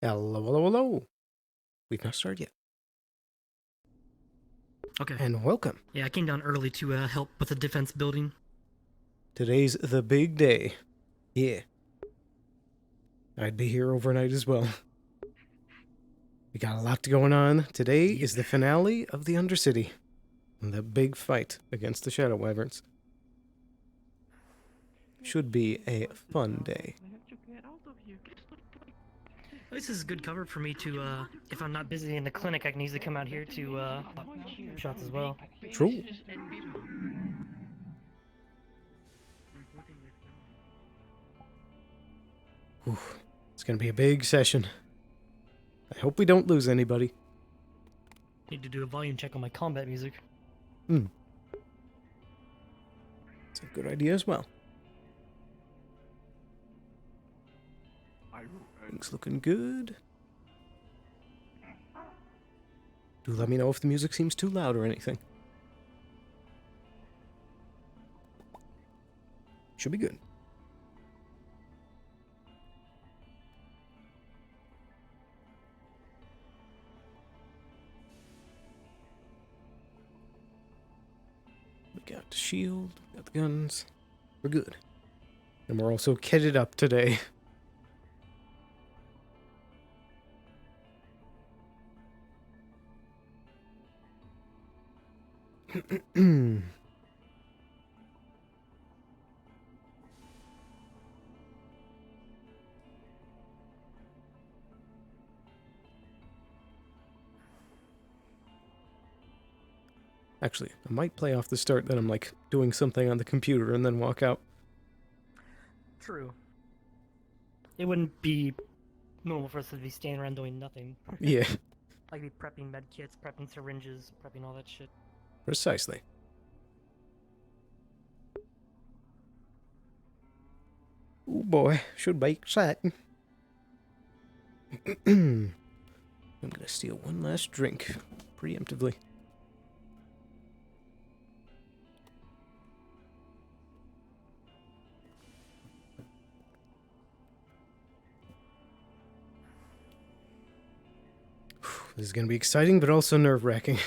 Hello, hello, hello. We've not started yet. Okay. And welcome. Yeah, I came down early to help with the defense building. Today's the big day. Yeah. I'd be here overnight as well. We got a lot going on. Today is the finale of the Undercity. The big fight against the Shadow Wyverns. Should be a fun day. This is good cover for me to, if I'm not busy in the clinic, I can easily come out here to pop shots as well. True. Whew. It's gonna be a big session. I hope we don't lose anybody. Need to do a volume check on my combat music. It's a good idea as well. Things looking good. Do let me know if the music seems too loud or anything. Should be good. We got the shield, we got the guns. We're good. And we're also kitted up today. Actually, I might play off the start that I'm like doing something on the computer and then walk out. True. It wouldn't be normal for us to be standing around doing nothing. Yeah, Like be prepping med kits, prepping syringes, prepping all that shit. precisely. Oh boy, should be exciting. I'm gonna steal one last drink, preemptively. This is gonna be exciting, but also nerve-wracking.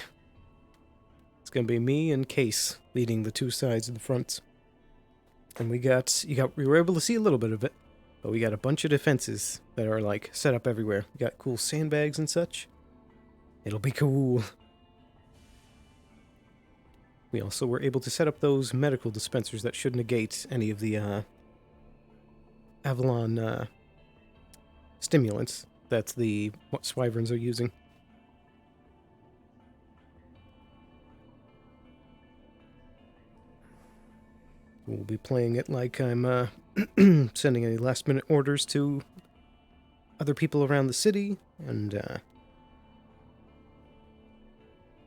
It's gonna be me and Case leading the two sides of the fronts. And we were able to see a little bit of it, but we got a bunch of defenses that are like set up everywhere. We got cool sandbags and such. It'll be cool. We also were able to set up those medical dispensers that should negate any of the Avalon stimulants that's what Swyverns are using. We'll be playing it like I'm sending any last-minute orders to other people around the city, and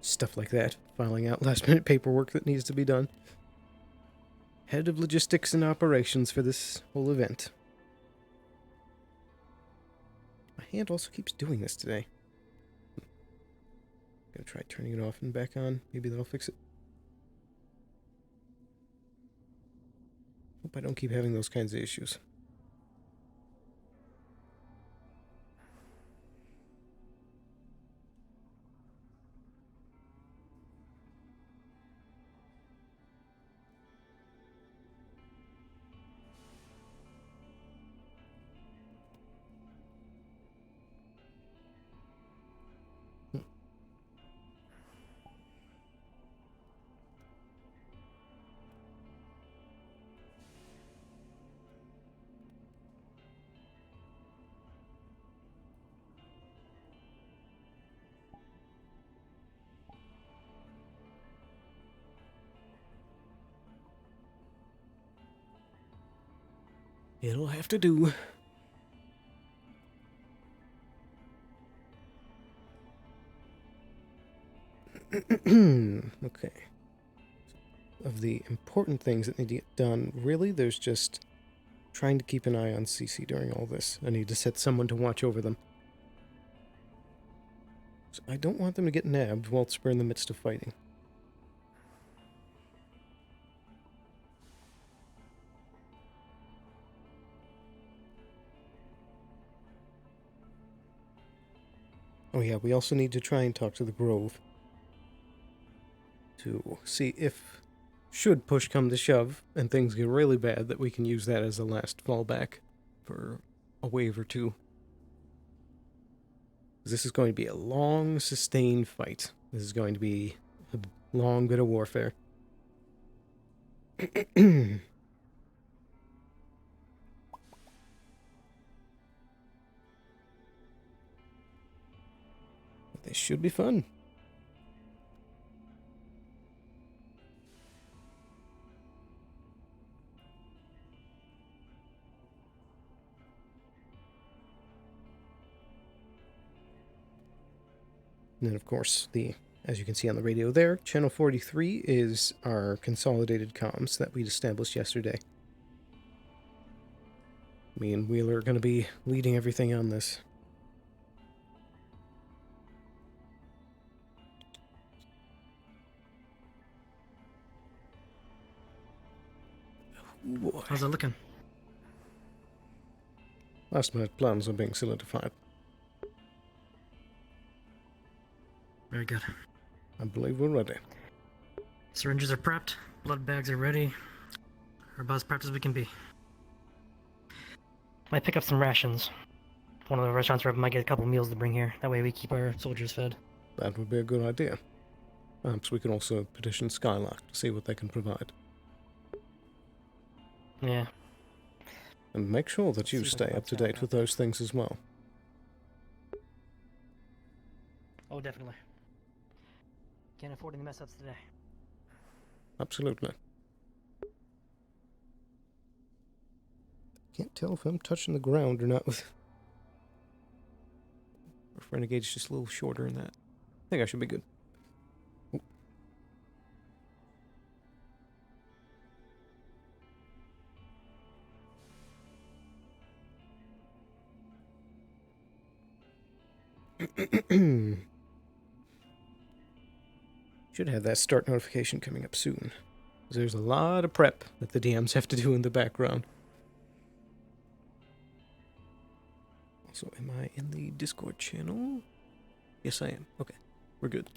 stuff like that. Filing out last-minute paperwork that needs to be done. Head of logistics and operations for this whole event. My hand also keeps doing this today. Gonna try turning it off and back on. Maybe that'll fix it. Hope I don't keep having those kinds of issues. It'll have to do. Okay. Of the important things that need to get done, really, there's just trying to keep an eye on CC during all this. I need to set someone to watch over them. So I don't want them to get nabbed whilst we're in the midst of fighting. Oh yeah, we also need to try and talk to the Grove to see if, should push come to shove and things get really bad, that we can use that as a last fallback for a wave or two. This is going to be a long, sustained fight. This is going to be a long bit of warfare. They should be fun. And then, of course, as you can see on the radio there, channel 43 is our consolidated comms that we'd established yesterday. Me and Wheeler are going to be leading everything on this. Boy. How's it looking? Last minute plans are being solidified. Very good. I believe we're ready. Syringes are prepped, blood bags are ready. We're about as prepped as we can be. Might pick up some rations. One of the restaurants might get a couple meals to bring here. That way we keep our soldiers fed. That would be a good idea. Perhaps we can also petition Skylark to see what they can provide. Yeah. And make sure that you stay up to date with those things as well. Oh, definitely. Can't afford any mess ups today. Absolutely. Can't tell if I'm touching the ground or not. With Renegade's just a little shorter than that. I think I should be good. Should have that start notification coming up soon. There's a lot of prep that the DMs have to do in the background. Also, am I in the Discord channel? Yes, I am. Okay, we're good.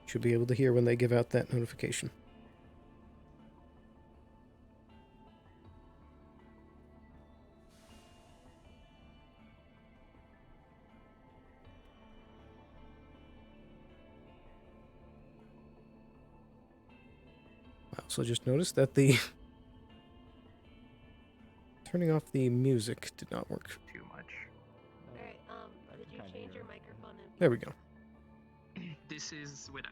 Should be able to hear when they give out that notification. I also just noticed that the turning off the music did not work too much. Alright, did you change your microphone? There we go. This is without.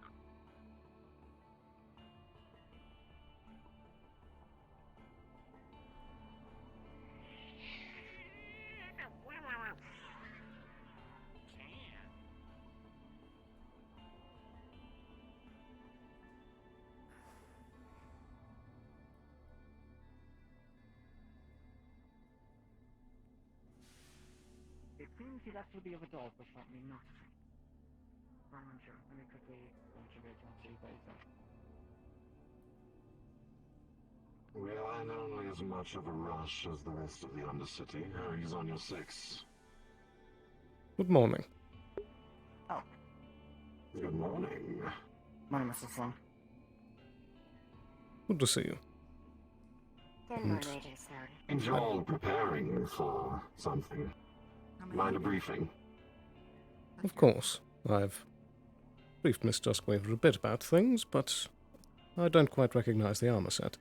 It seems he left with the other dog or something, not. I'm unsure. Let me quickly launch a video and see what he says. Well, I'm only as much of a rush as the rest of the Undercity. He's on your 6. Good morning. Oh. Good morning. Morning, Mr. Sloan. Good to see you. Good morning, Agent Sloan. Seems you're all preparing for something. Mind a briefing? Of course. I've briefed Miss Duskweaver a bit about things, but I don't quite recognize the armor set.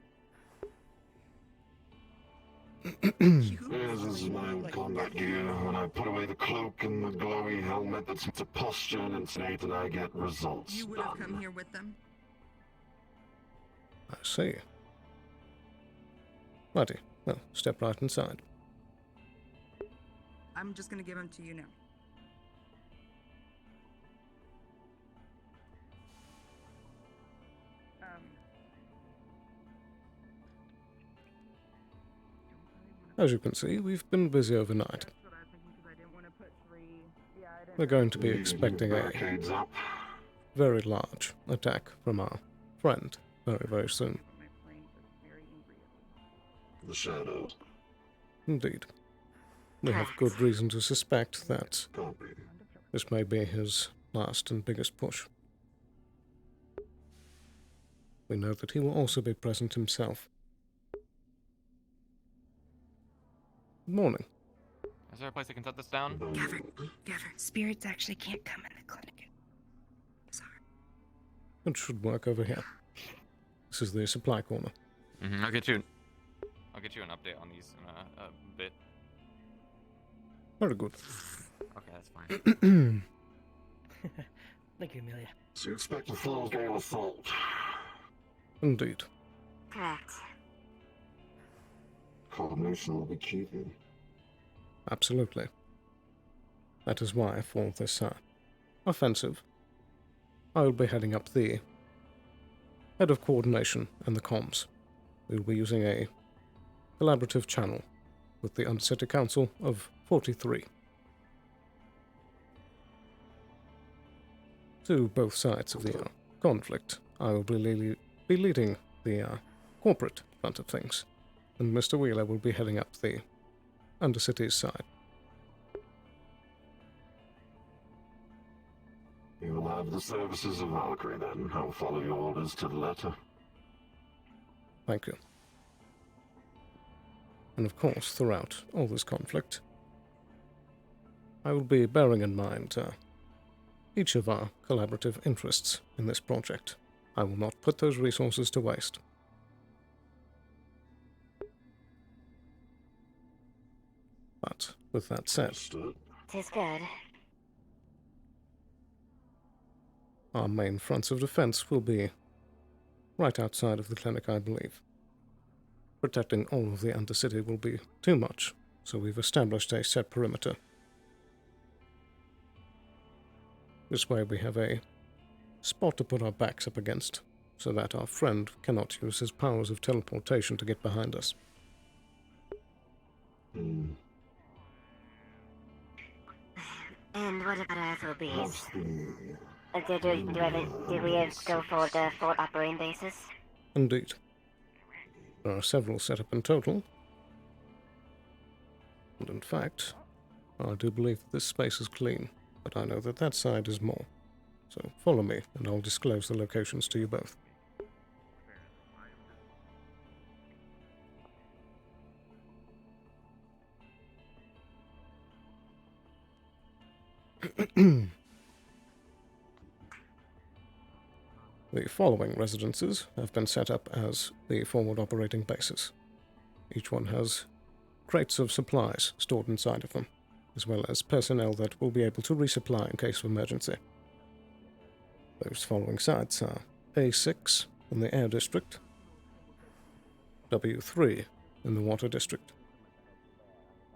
This is my combat gear. When I put away the cloak and the glowy helmet, that's a posture and instinct, and I get results. You would have come here with them? I see. Righty. Well, step right inside. I'm just gonna give them to you now. As you can see, we've been busy overnight. We're going to be expecting a very large attack from our friend very, very soon. The shadow. Indeed. We have good reason to suspect that Copy. This may be his last and biggest push. We know that he will also be present himself. Good morning. Is there a place I can set this down? Gavin, spirits actually can't come in the clinic. Sorry. It should work over here. This is the supply corner. I'll get you an update on these in a bit. Very good. Okay, that's fine. Thank you, Amelia. So you expect a full-scale assault? Indeed. Correct. Coordination will be key. Absolutely. That is why for this offensive, I will be heading up the head of coordination and the comms. We will be using a collaborative channel with the Undercity Council of 43. To both sides of the conflict, I will be leading the corporate front of things, and Mr. Wheeler will be heading up the Undercity's side. You will have the services of Valkyrie then. I will follow your orders to the letter. Thank you. And of course, throughout all this conflict, I will be bearing in mind each of our collaborative interests in this project. I will not put those resources to waste. But with that said, Understood. Tis good. our main fronts of defense will be right outside of the clinic, I believe. Protecting all of the Undercity will be too much, so we've established a set perimeter. This way we have a spot to put our backs up against, so that our friend cannot use his powers of teleportation to get behind us. Hmm. And what about our FOBs? How's the... Did we go for the 4 operating bases? Indeed. There are several set up in total. And in fact, I do believe that this space is clean, but I know that that side is more. So follow me, and I'll disclose the locations to you both. The following residences have been set up as the forward operating bases. Each one has crates of supplies stored inside of them, as well as personnel that will be able to resupply in case of emergency. Those following sites are A6 in the Air District, W3 in the Water District,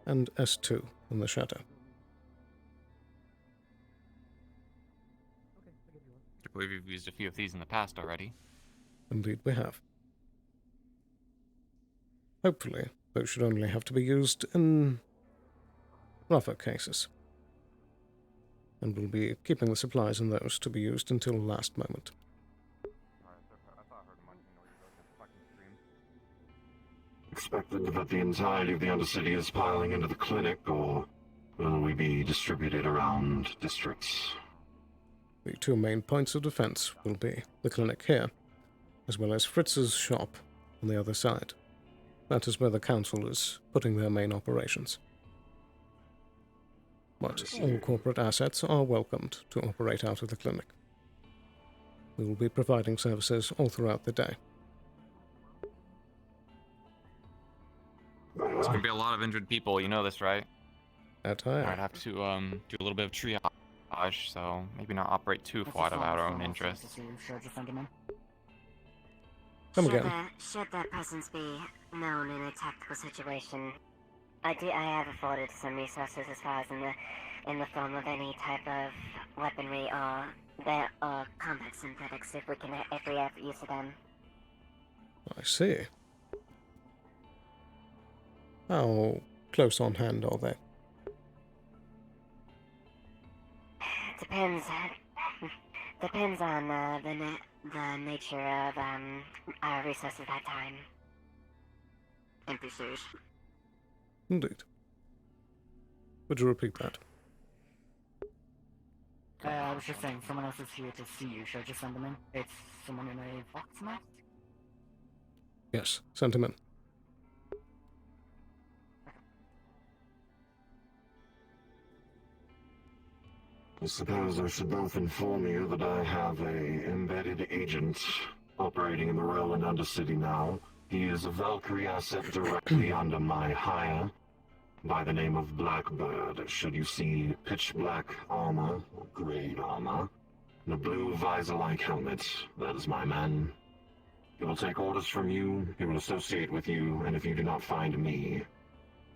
and S2 in the Shadow. I believe you've used a few of these in the past already. Indeed we have. Hopefully, those should only have to be used in rougher cases. And we'll be keeping the supplies in those to be used until the last moment. Expected that the entirety of the Undercity is piling into the clinic, or will we be distributed around districts? The 2 main points of defense will be the clinic here, as well as Fritz's shop on the other side. That is where the council is putting their main operations. But all corporate assets are welcomed to operate out of the clinic. We will be providing services all throughout the day. There's going to be a lot of injured people, you know this, right? That I Might have to do a little bit of triage, so maybe not operate too far out of our own interests. Come again. Should that presence be known in a tactical situation, I have afforded some resources as far as in the form of any type of weaponry or combat synthetics if we have use of them. I see. How close on hand are they? Depends on the nature of our resources at that time. NPCs. Indeed. Would you repeat that? I was just saying, someone else is here to see you. Should I just send them in? It's someone in a fox mask? Yes, send him in. I suppose I should both inform you that I have a embedded agent operating in the Rowan Undercity now. He is a Valkyrie asset directly under my hire by the name of Blackbird. Should you see pitch black armor, or grey armor, and a blue visor-like helmet, that is my man. He will take orders from you, he will associate with you, and if you do not find me,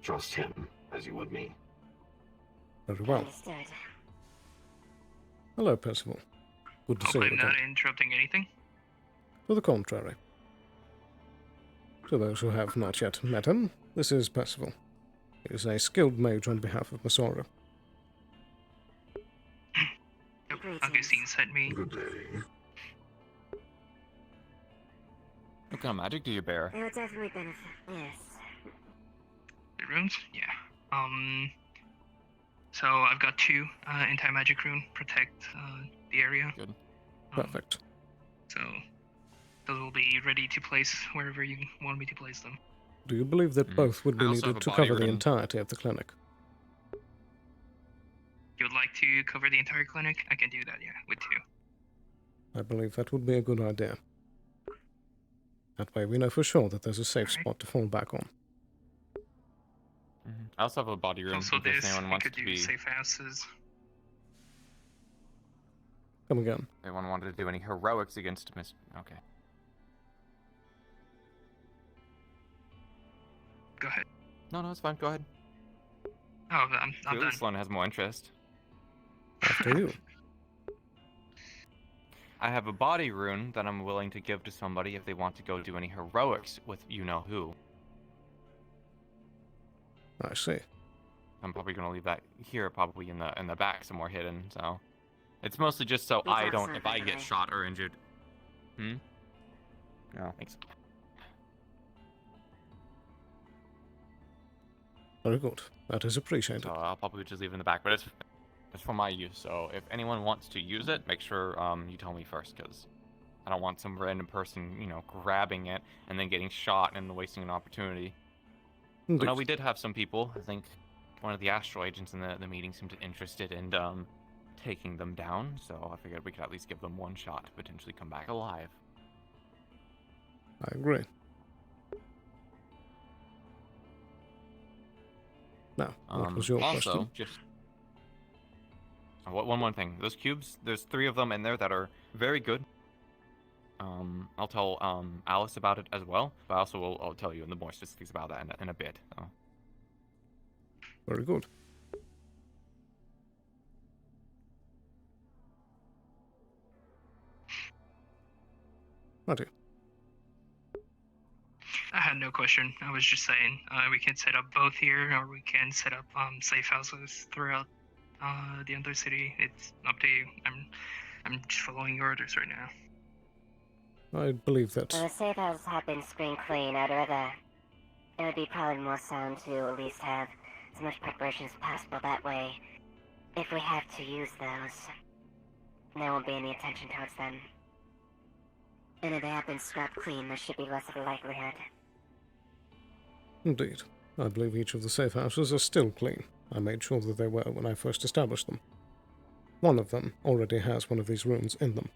trust him as you would me. Very well. Understood. Hello, Percival. Good to see you I'm again. not interrupting anything. To the contrary. To those who have not yet met him, this is Percival. He is a skilled mage on behalf of Masora. Yep, Greetings. Augustine sent me. Good day. What kind of magic do you bear? It would definitely benefit. Yes. The runes? Yeah. So I've got 2 anti-magic rune, protect the area. Good. Perfect. So those will be ready to place wherever you want me to place them. Do you believe that both would I be also have needed a to body cover the rune. entirety of the clinic? You would like to cover the entire clinic? I can do that, yeah, with 2. I believe that would be a good idea. That way we know for sure that there's a safe Alright. spot to fall back on. I also have a body room Also in case this, anyone we wants could to do be. safe houses. Come again. Anyone wanted to do any heroics against Miss? Okay. Go ahead. No, it's fine. Go ahead. Oh, I'm Clearly, done. Sloan has more interest. After you. I have a body rune that I'm willing to give to somebody if they want to go do any heroics with you know who. I see. I'm probably gonna leave that here, probably in the back somewhere hidden. So it's mostly just so Reach I out, don't, son, if I by the get way. shot or injured. No, thanks. Very good. That is appreciated. So I'll probably just leave it in the back, but it's for my use. So if anyone wants to use it, make sure you tell me first, because I don't want some random person, grabbing it and then getting shot and wasting an opportunity. So Indeed. no, we did have some people. I think one of the astral agents in the meeting seemed interested in taking them down. So I figured we could at least give them one shot to potentially come back alive. I agree. Now, what was your also, question? just one more thing. Those cubes, there's 3 of them in there that are very good. I'll tell Alice about it as well, but I'll tell you in the more specifics about that in a bit. So. Very good. Righty. I had no question. I was just saying we can set up both here, or we can set up safe houses throughout the Undercity. It's up to you. I'm just following your orders right now. I believe that. Well, the safe houses have been screened clean. I'd rather. It would be probably more sound to at least have as much preparation as possible. That way, if we have to use those, there won't be any attention towards them. And if they have been scrubbed clean, there should be less of a likelihood. Indeed. I believe each of the safe houses are still clean. I made sure that they were when I first established them. One of them already has one of these rooms in them.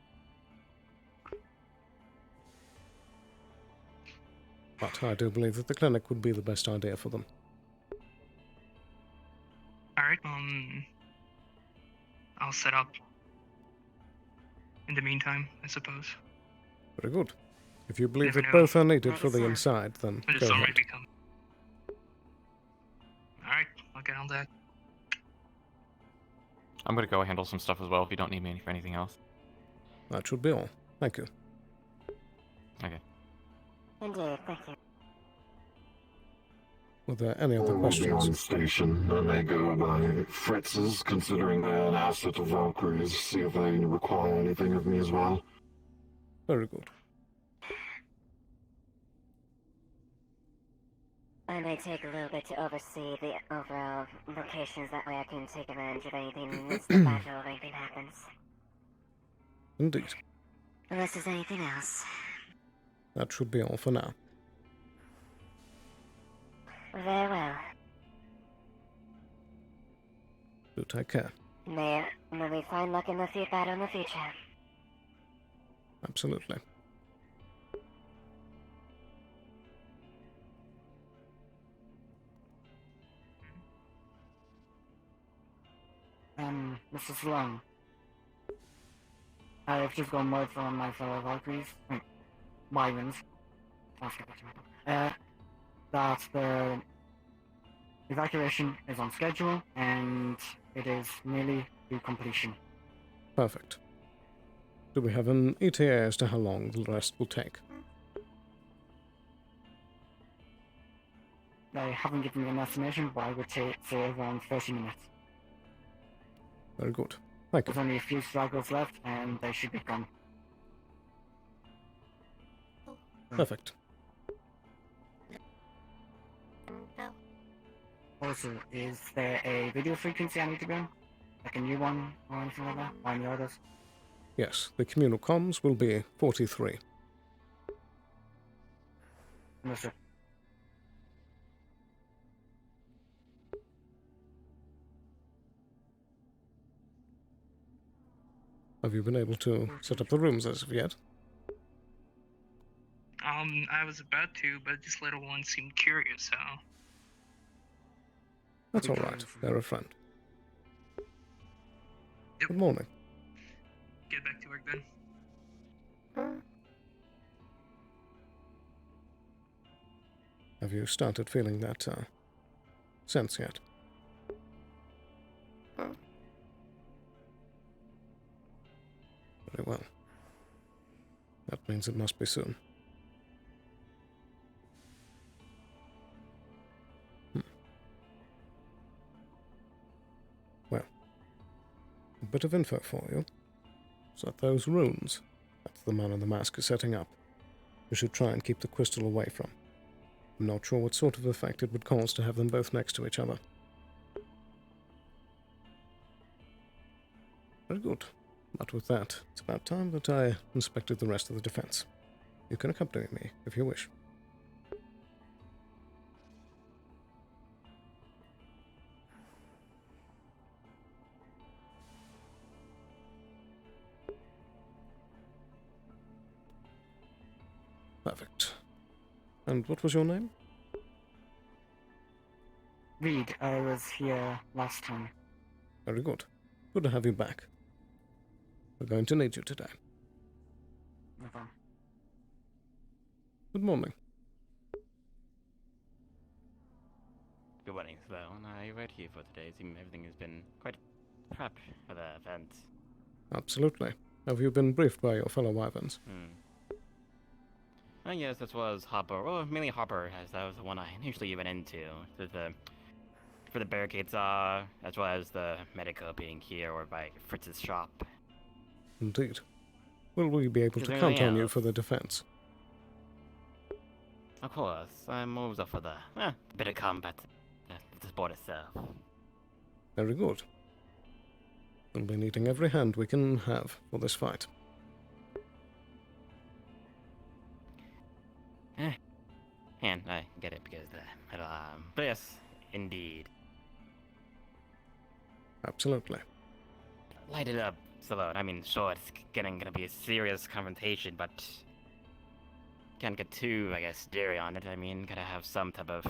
But I do believe that the clinic would be the best idea for them. Alright, I'll set up in the meantime, I suppose. Very good. If you believe Never that know. both are needed for the Nice. inside, then But it's go already ahead. become. Alright, I'll get on that. I'm gonna go handle some stuff as well if you don't need me for anything else. That should be all. Thank you. Okay. Indeed, thank you. Were there any other I will be on questions? station. I may go by Fritz's, considering they're an asset of Valkyries. See if they require anything of me as well. Very good. I may take a little bit to oversee the overall locations, that way I can take advantage of anything in the battle if anything happens. Indeed. Unless there's anything else. That should be all for now. Very well. Do take care. May we find luck in the battle in the future. Absolutely. Mr. Sloan. I've just gone word from my fellow Valkyries, Wyverns, that the evacuation is on schedule and it is nearly to completion. Perfect. Do we have an ETA as to how long the rest will take? They haven't given me an estimation, but I would say around 30 minutes. Very good. Thank you. There's only a few stragglers left, and they should be gone. Perfect. Also, is there a video frequency I need to be on? Like a new one or anything like that? Or any others? Yes, the communal comms will be 43. Understood. Have you been able to set up the rooms as of yet? I was about to, but this little one seemed curious, so... That's alright. They're a friend. Yep. Good morning. Get back to work then. Have you started feeling that sense yet? Very well. That means it must be soon. Well, a bit of info for you. So that those runes that the man in the mask is setting up, we should try and keep the crystal away from. I'm not sure what sort of effect it would cause to have them both next to each other. Very good. But with that, it's about time that I inspected the rest of the defense. You can accompany me if you wish. Perfect. And what was your name? Reed, I was here last time. Very good. Good to have you back. We're going to need you today. No problem. Good morning. Good morning, Sloan. I read here for today. Seems everything has been quite prep for the event. Absolutely. Have you been briefed by your fellow wyverns? Yes, this was Hopper. Well, mainly Hopper, as that was the one I initially went into. For the barricades, as well as the medico being here or by Fritz's shop. Indeed. Will we be able Is to there count anything on you else? for the defense? Of course, I'm always up for the bit of combat, the sport itself. Very good. We'll be needing every hand we can have for this fight. And I get it because but yes, indeed. Absolutely. Light it up, Sloan. I mean, sure, it's gonna be a serious confrontation, but can't get too, I guess, dairy on it. I mean, gotta have some type of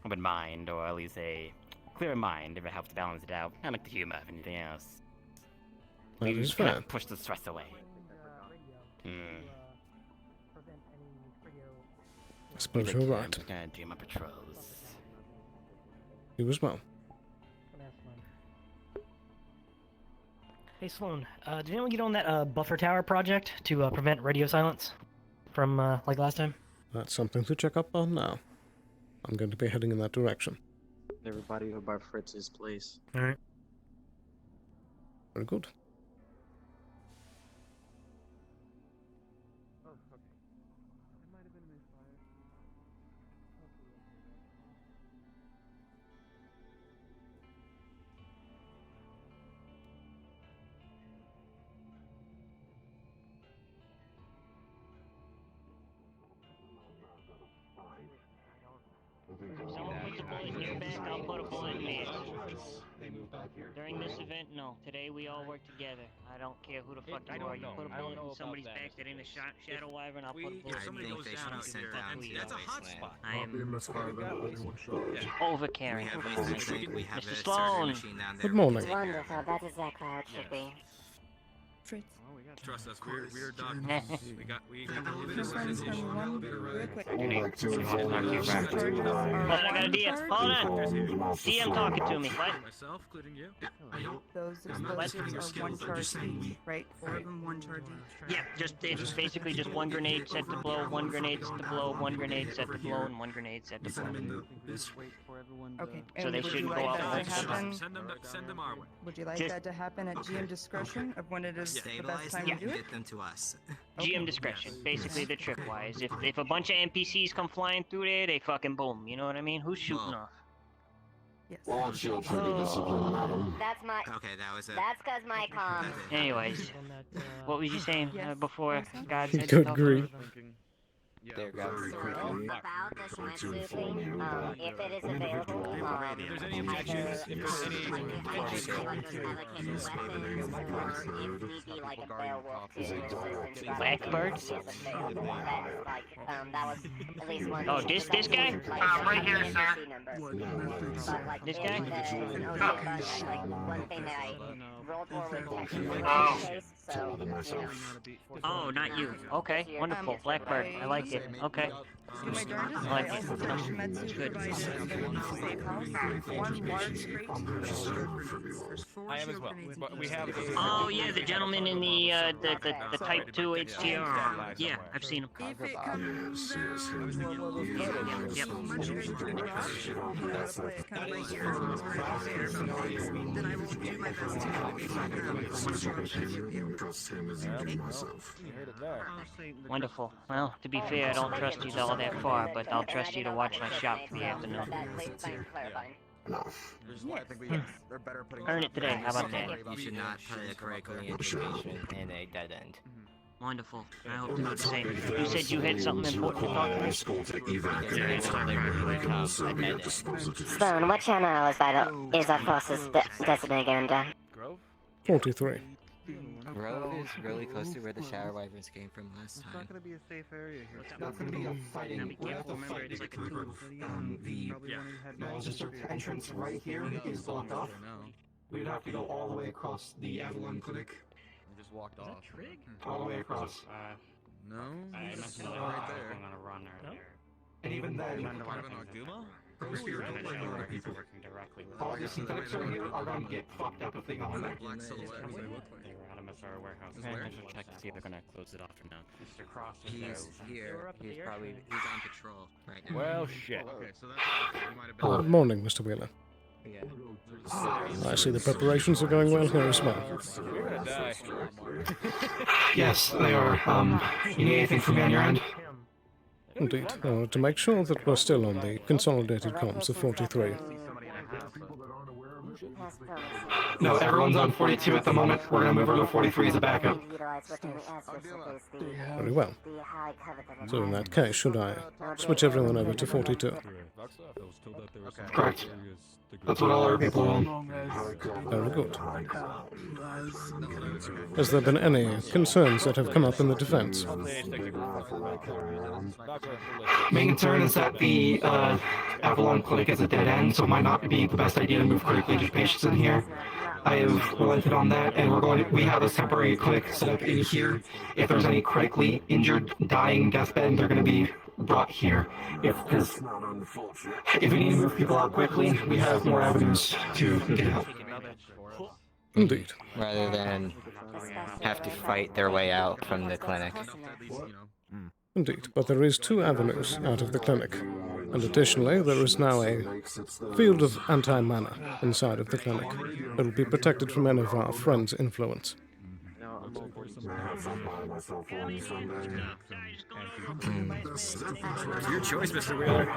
open mind, or at least a clear mind if it helps balance it out. I like the humor, if anything else. That We is just gotta fair. push the stress away. I suppose you're right. I'm gonna do my patrols. You as well. Hey Sloan, did anyone get on that buffer tower project to prevent radio silence from like last time? That's something to check up on now. I'm going to be heading in that direction. Everybody over by Fritz's place. Alright. Very good. Oh, okay. It might have been misfire. I'll put a bullet in me. During this event, no. Today we all work together. I don't care who the fuck you are. You put a bullet in somebody's back that ain't a shadow wyvern, I'll put a bullet in you. That's a hot spot. I am overcaring. Mr. Sloan! Good morning. Wonderful, that's exactly how it should be. Fritz. Trust us, we're doctors. we got a little bit Just of real quick. I'd like to Hold on, I got a DM. Hold on! DM talking to me. What? myself, including you. Those explosives are one charge each, right? 4 of them, 1 charge each. Yeah, it's basically just 1 grenade set to blow, 1 grenade set to blow, 1 grenade set to blow, and 1 grenade set to blow. Okay. So and they would shouldn't you go like out that to like happen? Send them our way. Would you like Just- that to happen at GM discretion of when it is the best time Yeah. to do it? Get them to us. GM discretion, basically the tripwise. If a bunch of NPCs come flying through there, they fucking boom. You know what I mean? Who's shooting off? Yes. All shield trigger discipline, madam. That's my. Okay, that was it. That's cause my comm. Anyways, what was you saying before Yes. God said Good stuff? grief. There So, about the Shimetsu thing, if it is available, If there's any objections, if there's any Blackbird? Oh, this guy? Right here, sir. This guy? One thing that I rolled for with case, so, Oh, not you. Okay, wonderful. Blackbird. I like it. Okay. Do my darndest, I but like I it. also think Shimetsu provided the safe house, 1 large crate. There's 4 I am as shield well. grenades But in we each. have Oh yeah, the gentleman in the Type 2 HTR. Yeah, I've seen him. If it comes out, Yep. so much as to rush, how to play it kind of like you're there, then I will do my best to help you find out. Trust him as you do myself. Wonderful. Well, to be fair, I don't trust you all that far, but I'll trust you to watch my shop for the afternoon. Enough. Earn it today. How about that? You should not put the correct information in a dead end. Wonderful. I hope to do the same. You said you had something important to talk about? Sloan, what channel is our forces designated under? 43. Grove is really close to where the shower wyverns came from last time. gonna be a safe area here. It's not gonna be a fighting. Now be careful. Remember, it's like a tube. The entrance right here is blocked off. We'd have to go all the way across the Avalon Clinic. just walked off. Trig? All the way across. No. I'm He's not right on a run there. And even then, Kind of an Aguma? those here don't play a lot of people. working directly with All the synthetics right here are going to get fucked up if they go in there. Black silhouette. What do they look like? They were out of our warehouse. This where? I should check to see if they're gonna close it off or not. Mr. Cross is He's here. He's probably on patrol right now. Well, shit. Okay, so that's you might have been. Good morning, Mr. Wheeler. Yeah. I see the preparations are going well here as well. We're gonna die. Yes, they are. You need anything from me on your end? Indeed. To make sure that we're still on the consolidated comms of 43. No, everyone's on 42 at the moment. We're going to move over to 43 as a backup. Very well. So in that case, should I switch everyone over to 42? Correct. That's what all our people want. Very good. Has there been any concerns that have come up in the defense? Main concern is that the Avalon Clinic is a dead end, so it might not be the best idea to move critically injured patients in here. I have relented on that, and we have this temporary clinic set up in here. If there's any critically injured, dying, deathbed, they're going to be brought here. If we need to move people out quickly, we have more avenues to get help. Indeed. Rather than have to fight their way out from the clinic. Indeed, but there is 2 avenues out of the clinic. And additionally, there is now a field of anti-mana inside of the clinic. It will be protected from any of our friends' influence. Your choice, Mr. Wheeler.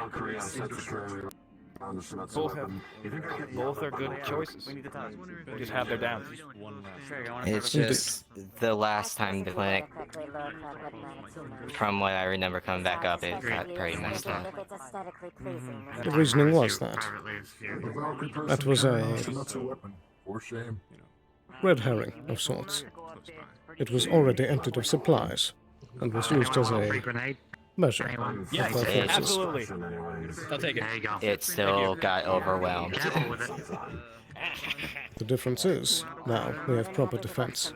Both are good choices. Just have their downs. It's just the last time the clinic, from what I remember coming back up, it got pretty messed up. The reasoning was that. That was a red herring of sorts. It was already emptied of supplies, and was used as a measure of their forces. Absolutely. I'll take it. It still got overwhelmed. The difference is, now we have proper defense.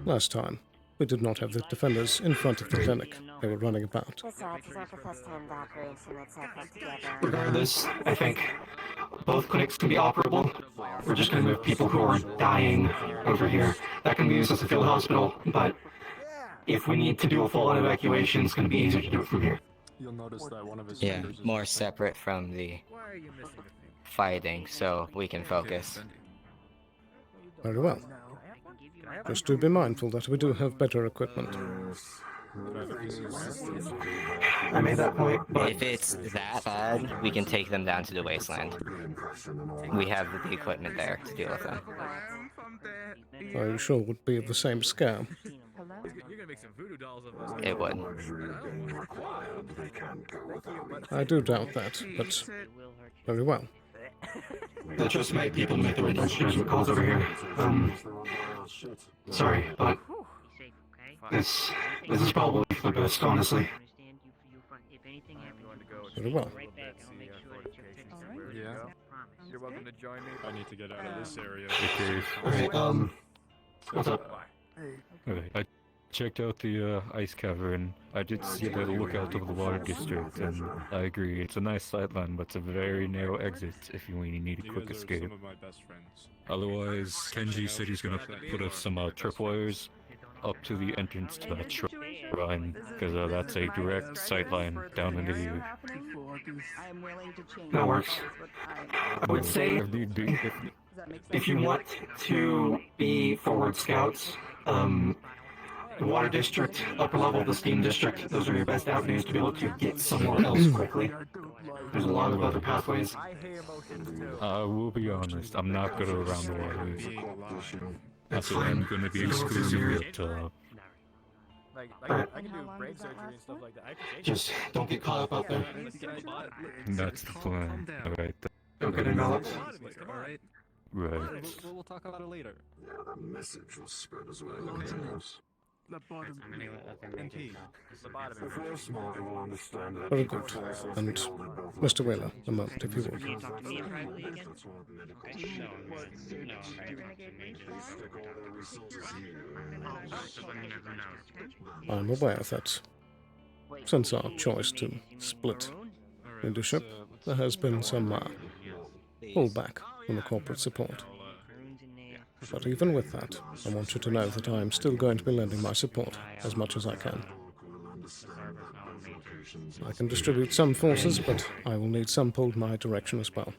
Last time, we did not have the defenders in front of the clinic. They were running about. Regardless, I think both clinics can be operable. We're just going to move people who are dying over here. That can be used as a field hospital, but if we need to do a full-on evacuation, it's going to be easier to do it from here. You'll notice that one of his Yeah, more separate from the fighting, so we can focus. Very well. Just to be mindful that we do have better equipment. I made that point, but if it's that bad, we can take them down to the wasteland. We have the equipment there to deal with them. Are you sure it would be of the same scale? You're gonna make some voodoo dolls of us. It would. I do doubt that, but very well. That just made people make the right judgment calls over here. Sorry, but this is probably the best, honestly. Very well. Yeah. You're welcome to join me. I need to get out of this area. Alright, what's up? Okay, I checked out the ice cavern. I did see the lookout over the water district, and I agree, it's a nice sightline, but it's a very narrow exit if you really need a quick escape. Some of my best friends. Otherwise, Kenji said he's gonna put us some tripwires up to the entrance to that shrine, because that's a direct sightline down into the... That works. I would say, if you want to be forward scouts, the water district, upper level, the steam district, those are your best avenues to be able to get somewhere else quickly. There's a lot of other pathways. I will be honest, I'm not good around the water. That's so I'm gonna be exclusive at, I can do brain surgery and stuff like that. Just don't get caught up out there. That's the plan. Alright. Don't get enveloped. Alright. Right. We'll talk about it later. Yeah, the message was spread as well. The bottom. MP. The bottom. If we're smart, we'll understand that. Very good. And Mr. Wheeler, a moment, if you would. Can you talk to me privately again? I'm aware that since our choice to split leadership, there has been some pullback from the corporate support. But even with that, I want you to know that I am still going to be lending my support as much as I can. I can distribute some forces, but I will need some pulled my direction as well.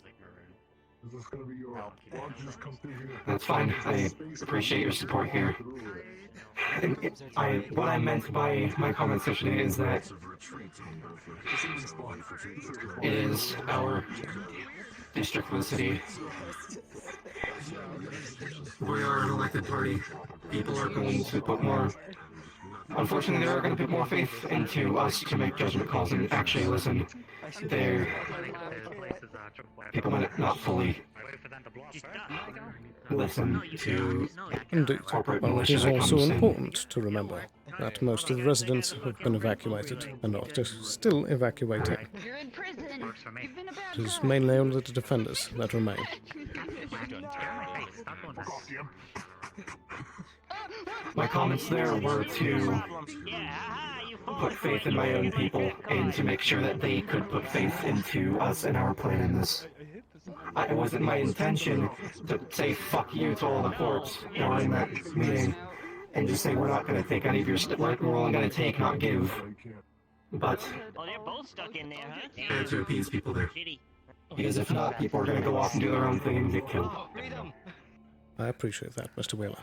That's fine. I appreciate your support here. And what I meant by my comment today is that it is our district of the city. We are an elected party. People are going to put more... Unfortunately, they are going to put more faith into us to make judgment calls and actually listen. People might not fully listen to Indeed. corporate Well, it militia is that also comes in. important to remember that most of the residents have been evacuated and are still evacuating. You're in prison. You've been a bad It is guy. mainly only the defenders that remain. My comments there were to put faith in my own people and to make sure that they could put faith into us and our plan in this. It wasn't my intention to say fuck you to all the corps that were in that meeting and just say we're not going to take any of your we're only going to take, not give. But Oh, they're both stuck in there, huh? to appease people there. Because if not, people are going to go off and do their own thing and get killed. I appreciate that, Mr. Wheeler.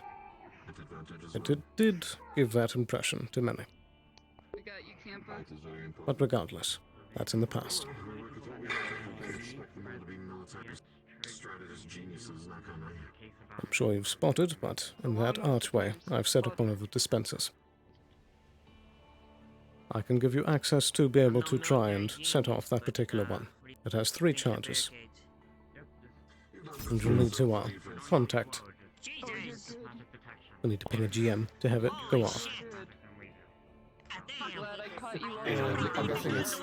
It did give that impression to many. But regardless, That's in the past. I'm sure you've spotted, but in that archway, I've set up one of the dispensers. I can give you access to be able to try and set off that particular one. It has 3 charges. And you'll need to contact. We need to ping a GM to have it go off. I'm guessing it's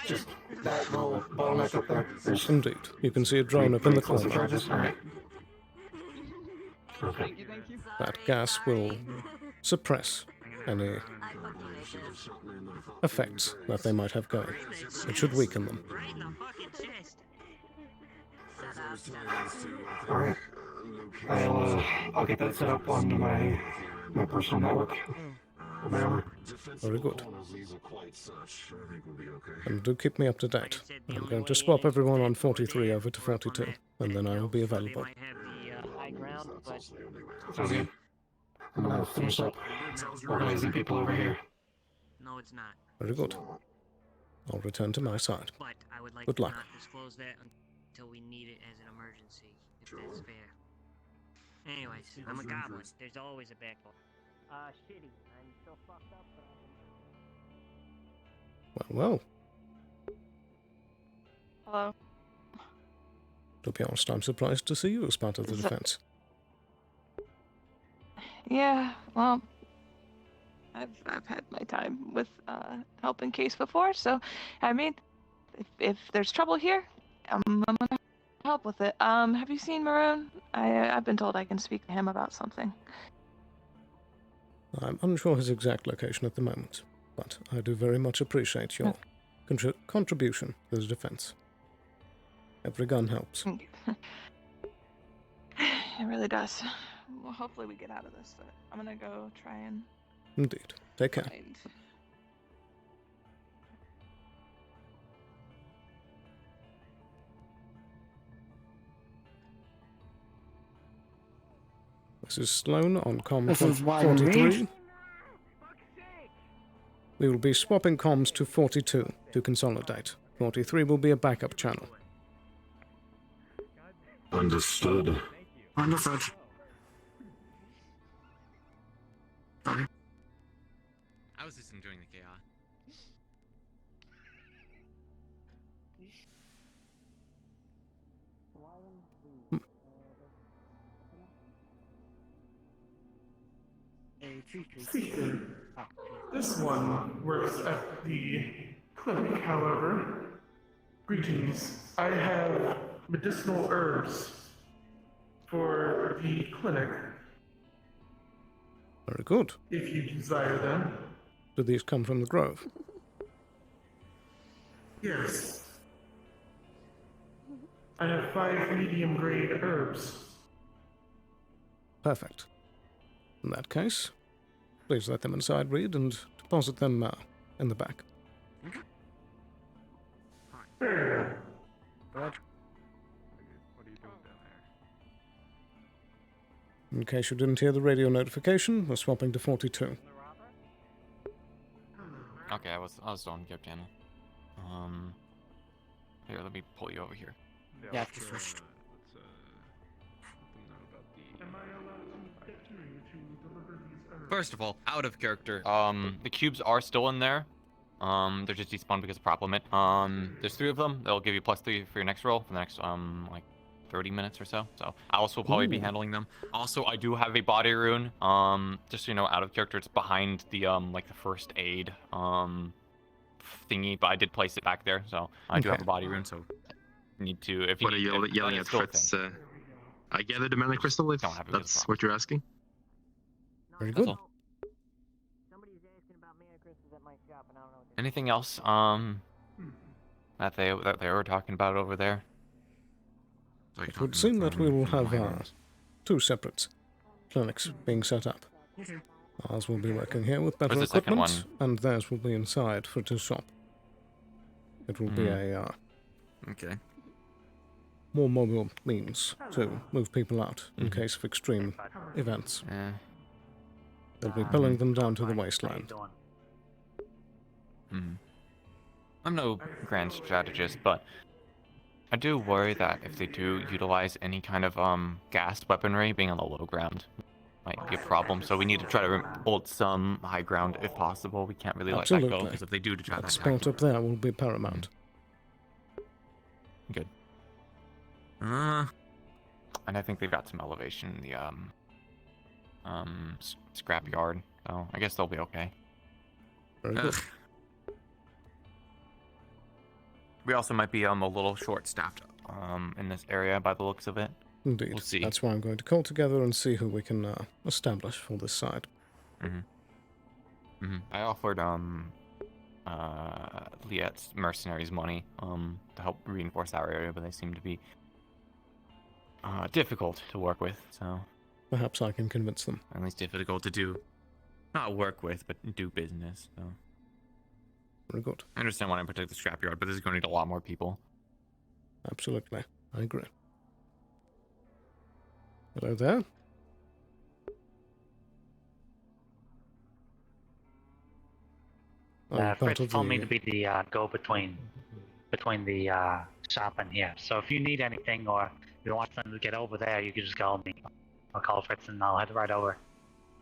just that little bottleneck up there. Yes, indeed. You can see a drone up in the corner. Alright. Okay. That gas will suppress any effects that they might have going. It should weaken them. Alright. I'll get that set up on my personal network. Very good. And do keep me up to date. I'm going to swap everyone on 43 over to 42, and then I will be available. Sounds good. I'm gonna finish up organizing people over here. No, it's not. Very good. I'll return to my side. But I would like Good to luck. not disclose that until we need it as an emergency, if that's fair. Anyways, I'm a goblin. There's always a backbone. Shitty. I'm still fucked up, but Well. Hello. To be honest, I'm surprised to see you as part of the defense. Yeah, well, I've had my time with helping Case before, so I mean, if there's trouble here, I'm gonna help with it. Have you seen Maroon? I've been told I can speak to him about something. I'm unsure his exact location at the moment, but I do very much appreciate your contribution to the defense. Every gun helps. It really does. Well, hopefully we get out of this, but I'm gonna go try and... Indeed. Take care. find- This is Sloan on comm This is Wyman 43. Reed. We will be swapping comms to 42 to consolidate. 43 will be a backup channel. Understood. Understood. Sorry. I was just enjoying the chaos. This one works at the clinic, however. Greetings. I have medicinal herbs for the clinic, Very good. if you desire them. Do these come from the Grove? Yes. I have 5 medium-grade herbs. Perfect. In that case, please let them inside, Reed, and deposit them in the back. There. In case you didn't hear the radio notification, we're swapping to 42. Okay, I was on Gip channel. Here, let me pull you over here. Yeah, just switched. First of all, out of character. The cubes are still in there. They're just despawned because of problem it. There's 3 of them. They'll give you +3 for your next roll for the next like 30 minutes or so. So Alice will probably be handling them. Also, I do have a body rune. Just so you know, out of character, it's behind the like the first aid thingy, but I did place it back there, so I do have a body rune. So need to if you What are you yelling at Fritz? I gathered the mana crystal. If that's what you're asking. Very good. Anything else that they were talking about over there? It would seem that we will have 2 separate clinics being set up. Ours will be working here with better Where's the second equipment, and theirs will be inside for to shop. It will be a Okay. more mobile means to move people out in case of extreme events. They'll be pulling them down to the wasteland. I'm no grand strategist, but I do worry that if they do utilize any kind of gas weaponry, being on the low ground might be a problem. So we need to try to hold some high ground if possible. We can't really let that go, Absolutely. because if they do try to That attack spot you, up there will be paramount. good. And I think they've got some elevation in the scrap yard, so I guess they'll be okay. Very good. We also might be a little short-staffed in this area by the looks of it. Indeed. We'll see. That's why I'm going to call together and see who we can establish for this side. I offered Liet's mercenaries money to help reinforce our area, but they seem to be difficult to work with, so... Perhaps I can convince them. At least difficult to do, not work with, but do business, so... Very good. I understand why I protect the scrapyard, but this is going to need a lot more people. Absolutely. I agree. Hello there. Fritz told me to be the go-between between the shop and here. So if you need anything or you want them to get over there, you can just call me. I'll call Fritz and I'll head right over.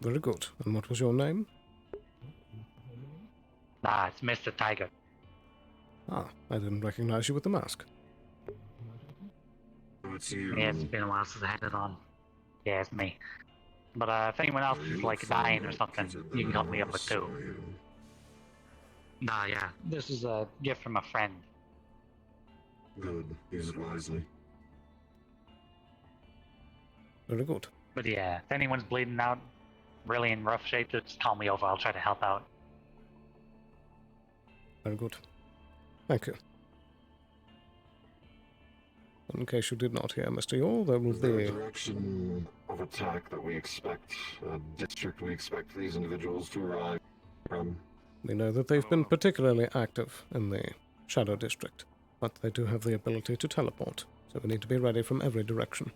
Very good. And what was your name? It's Mr. Tiger. Ah, I didn't recognize you with the mask. Yeah, it's been a while since I had it on. Yeah, it's me. But if anyone else is like dying or something, you can help me up with too. Yeah. This is a gift from a friend. Good. Use it wisely. Very good. But yeah, if anyone's bleeding out, really in rough shape, just call me over. I'll try to help out. Very good. Thank you. In case you did not hear, Mr. Yore, there will The be... direction of attack that we expect, district we expect these individuals to arrive from. We know that they've been particularly active in the Shadow District, but they do have the ability to teleport, so we need to be ready from every direction.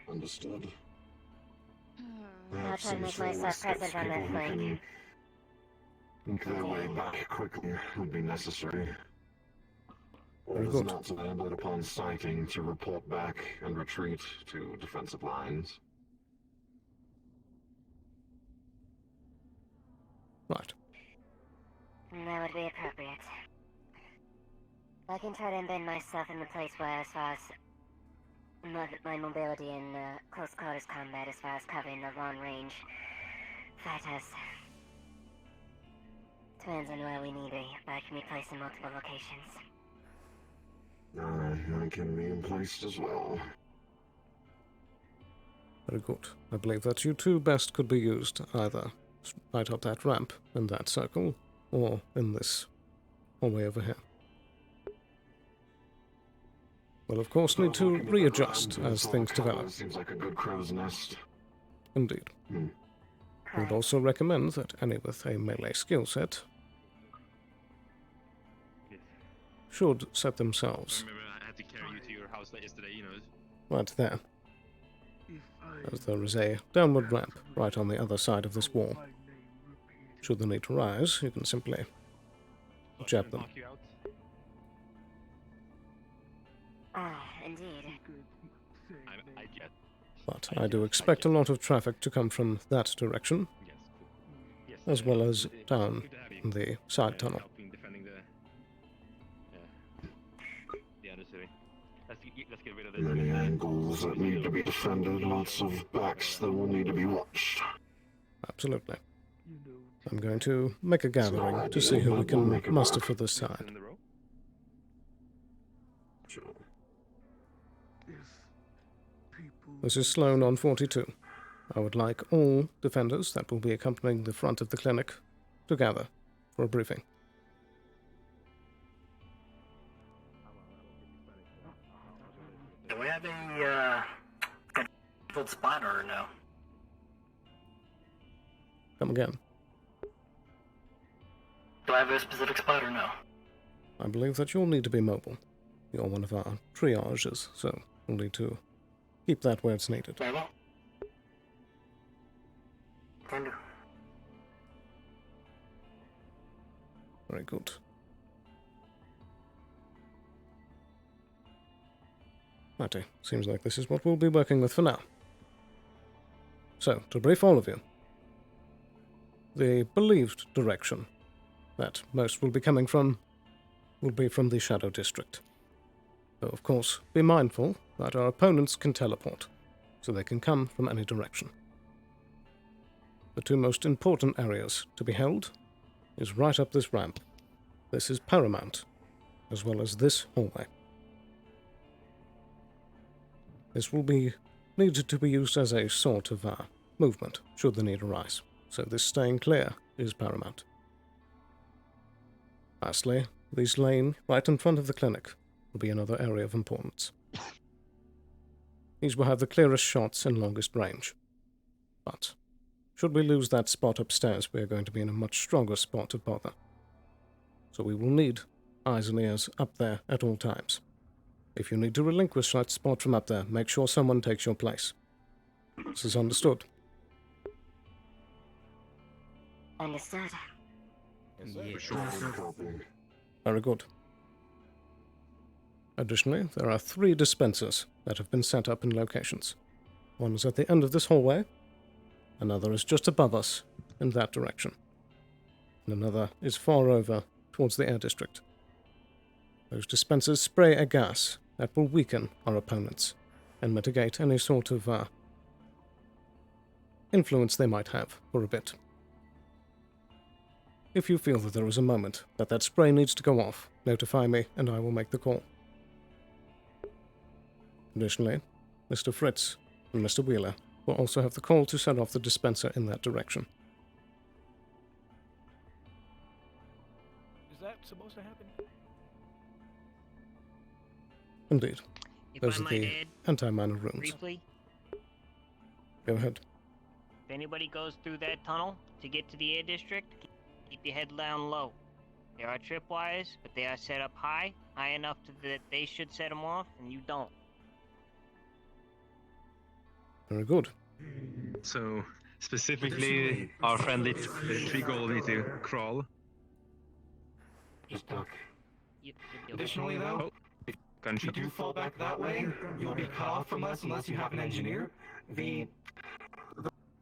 Understood. I'll try to make myself present on that flank. Make their way back quickly would be necessary. Very Orders good. not to land, but upon sighting to report back and retreat to defensive lines. Right. That would be appropriate. I can try to embed myself in the place where, as far as my mobility in close quarters combat, as far as covering the long range fighters. Depends on where we need to be, but I can be placed in multiple locations. I can be placed as well. Very good. I believe that you two best could be used either right up that ramp in that circle, or in this hallway over here. We'll of course need to readjust as things develop. Seems like a good crow's nest. Indeed. We'd also recommend that any with a melee skill set should set themselves Remember, I had to carry you to your house yesterday, you know. right there, as there is a downward ramp right on the other side of this wall. Should the need to rise, you can simply jab them. Indeed. I get. But I do expect a lot of traffic to come from that direction, as well as down in the side tunnel. Defending the other city. Let's get rid of this. Many angles that need to be defended, lots of backs that will need to be watched. Absolutely. I'm going to make a gathering to see who we can muster for this side. This is Sloan on 42. I would like all defenders that will be accompanying the front of the clinic to gather for a briefing. Do we have a controlled spot or no? Come again. Do I have a specific spot or no? I believe that you'll need to be mobile. You're one of our triages, so we'll need to keep that where it's needed. Very well. Can do. Very good. Righty, seems like this is what we'll be working with for now. So, to brief all of you, the believed direction that most will be coming from will be from the Shadow District. So, of course, be mindful that our opponents can teleport, so they can come from any direction. The two most important areas to be held is right up this ramp. This is paramount, as well as this hallway. This will be needed to be used as a sort of movement, should the need arise, so this staying clear is paramount. Lastly, this lane right in front of the clinic will be another area of importance. These will have the clearest shots and longest range. But, should we lose that spot upstairs, we are going to be in a much stronger spot of bother. So we will need eyes and ears up there at all times. If you need to relinquish that spot from up there, make sure someone takes your place. This is understood. Understood. Very good. Additionally, there are 3 dispensers that have been set up in locations. One is at the end of this hallway, another is just above us in that direction, and another is far over towards the air district. Those dispensers spray a gas that will weaken our opponents and mitigate any sort of influence they might have for a bit. If you feel that there is a moment that spray needs to go off, notify me and I will make the call. Additionally, Mr. Fritz and Mr. Wheeler will also have the call to set off the dispenser in that direction. Is that supposed to happen? Indeed. If Those I are might the add, anti-mana runes. briefly, Go ahead. if anybody goes through that tunnel to get to the air district, keep your head down low. There are tripwires, but they are set up high enough that they should set them off, and you don't. Very good. So, specifically, our friendly tree goal need to crawl. Just duck. Additionally, though, if gunshot. you do fall back that way, you'll be cut off from us unless you have an engineer. The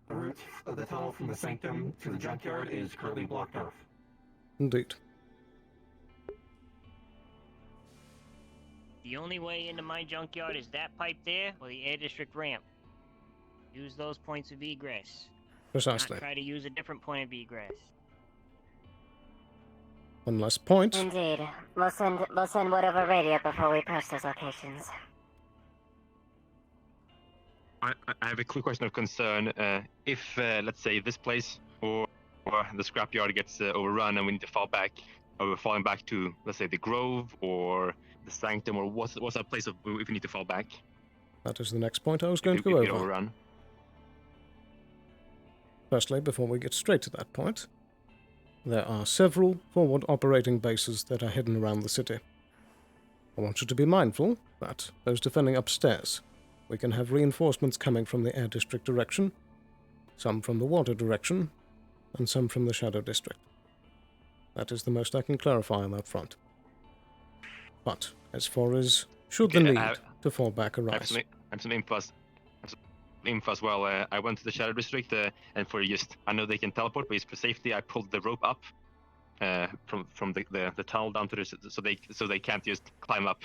route of the tunnel from the sanctum to the junkyard is currently blocked off. Indeed. The only way into my junkyard is that pipe there or the air district ramp. Use those points of egress. Precisely. Not try to use a different point of egress. One last point. Indeed. We'll send word over radio before we approach those locations. I have a quick question of concern. If, let's say, this place or the scrapyard gets overrun and we need to fall back, or we're falling back to, let's say, the Grove or the Sanctum, or what's that place if we need to fall back? That is the next point I was going to go If we over. get overrun. Firstly, before we get straight to that point, there are several forward operating bases that are hidden around the city. I want you to be mindful that those defending upstairs, we can have reinforcements coming from the air district direction, some from the water direction, and some from the shadow district. That is the most I can clarify on that front. But, as far as should the need to fall back arise... I'm some info as well. I went to the shadow district, and I know they can teleport, but for safety I pulled the rope up from the tunnel down to the so they can't just climb up.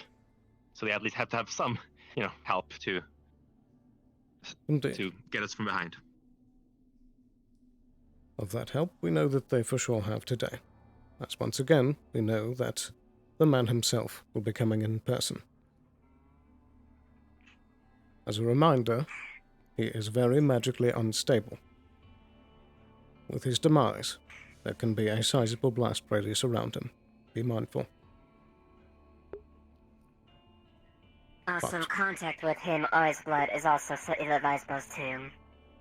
So they at least have to have some, help to get us from behind. Of that help, we know that they for sure have today. As once again, we know that the man himself will be coming in person. As a reminder, he is very magically unstable. With his demise, there can be a sizable blast radius around him. Be mindful. Also, contact with him or his blood is also ill-advisable too.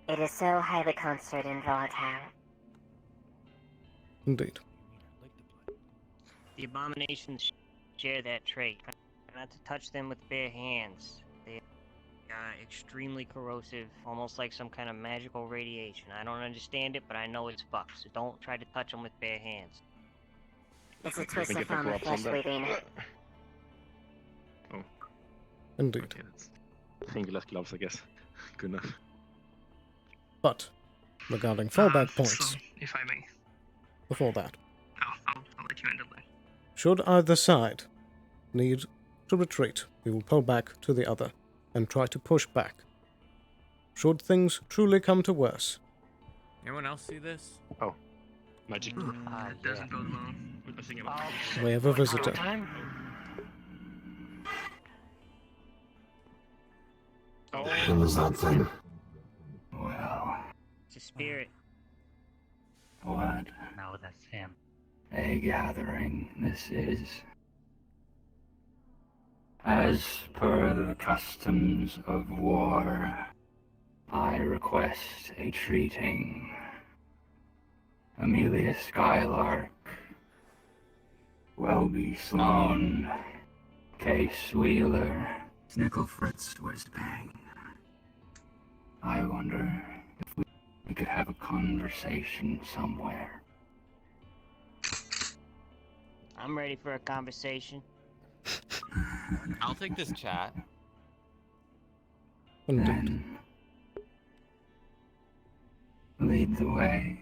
It is so highly concentrated and volatile. Indeed. The abominations share that trait. Try not to touch them with bare hands. They are extremely corrosive, almost like some kind of magical radiation. I don't understand it, but I know it's fucked, so don't try to touch them with bare hands. It's a We twisted get the form of gloves on flesh then. weaving. Oh, Indeed. okay, that's fingerless gloves, I guess. Good enough. But, regarding fallback points, So, if I may. before that, I'll let you handle that. should either side need to retreat, we will pull back to the other and try to push back. Should things truly come to worse, Anyone else see this? Oh, magic. It doesn't bode well. we have a visitor. What was that thing? Well, it's a spirit. What? No, that's him. A gathering this is. As per the customs of war, I request a treating. Amelia Skylark, Welby Sloan, Case Wheeler, Snickle Fritz Whizbang. I wonder if we could have a conversation somewhere. I'm ready for a conversation. I'll take this chat. Then lead the way.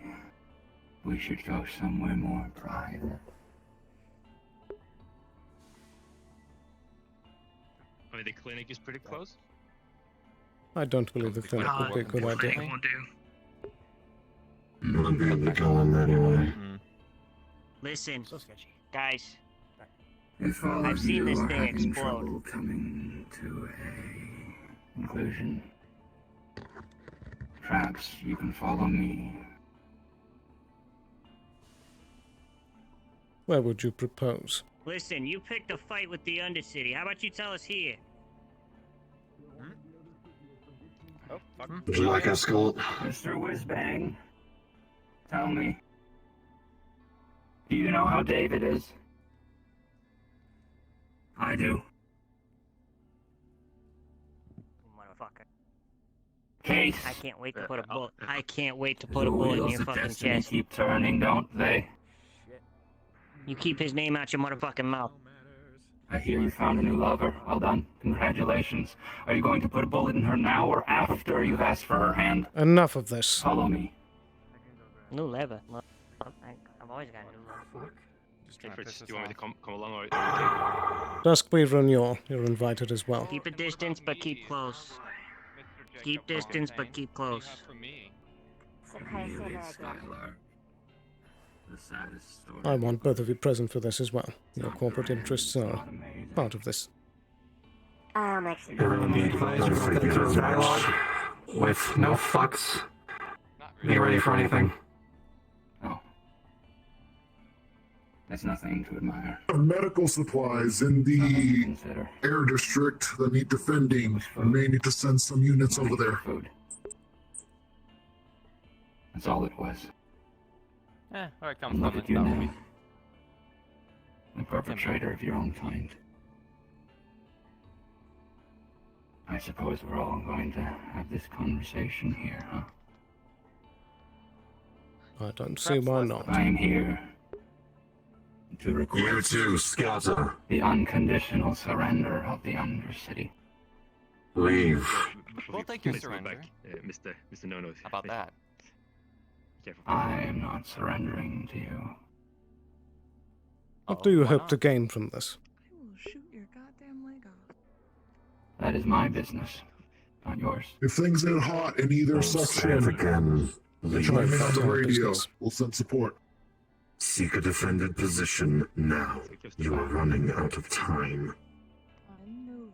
We should go somewhere more private. I mean, the clinic is pretty close. I don't believe the clinic would be a good idea. Won't do. We'll be going anyway. Listen, guys. If all I've of seen you this are thing having explode. trouble coming to a conclusion, perhaps you can follow me. Where would you propose? Listen, you picked a fight with the Undercity. How about you tell us here? Oh, fuck. Would you like escort? Mr. Whizbang, tell me, do you know how David is? I do. Motherfucker. Case. I can't wait to put a bullet. I can't wait to put a bullet in Wheels your of fucking destiny chest. keep turning, don't they? You keep his name out your motherfucking mouth. I hear you found a new lover. Well done. Congratulations. Are you going to put a bullet in her now or after you've asked for her hand? Enough of this. Follow me. New lever. Look, I've always got a new lever. Hey, Fritz, do you want me to come along or? Duskweaver and you're invited as well. Keep a distance, but keep close. Keep distance, but keep close. I want both of you present for this as well. Your corporate interests are part of this. I'll make sure. You're indeed pleasure for your match. With no fucks. Be ready for anything. There's nothing to admire. Medical supplies in the air district that need defending. We may need to send some units over there. Food. That's all it was. Where it comes And from look is at you probably now. The perpetrator of your own kind. I suppose we're all going to have this conversation here, huh? I don't see why not. I'm here to You request too, Scatter. the unconditional surrender of the Undercity. Leave. We'll take your Please move surrender. back, Mr. No-No. How about that? Careful. I am not surrendering to you. What do you hope to gain from this? I will shoot your goddamn leg off. That is my business, not yours. If things get hot in either Say it section, again. chime in on the Leave. radio. We'll send support. Seek a defended position now. You are running out of time. I'm moving.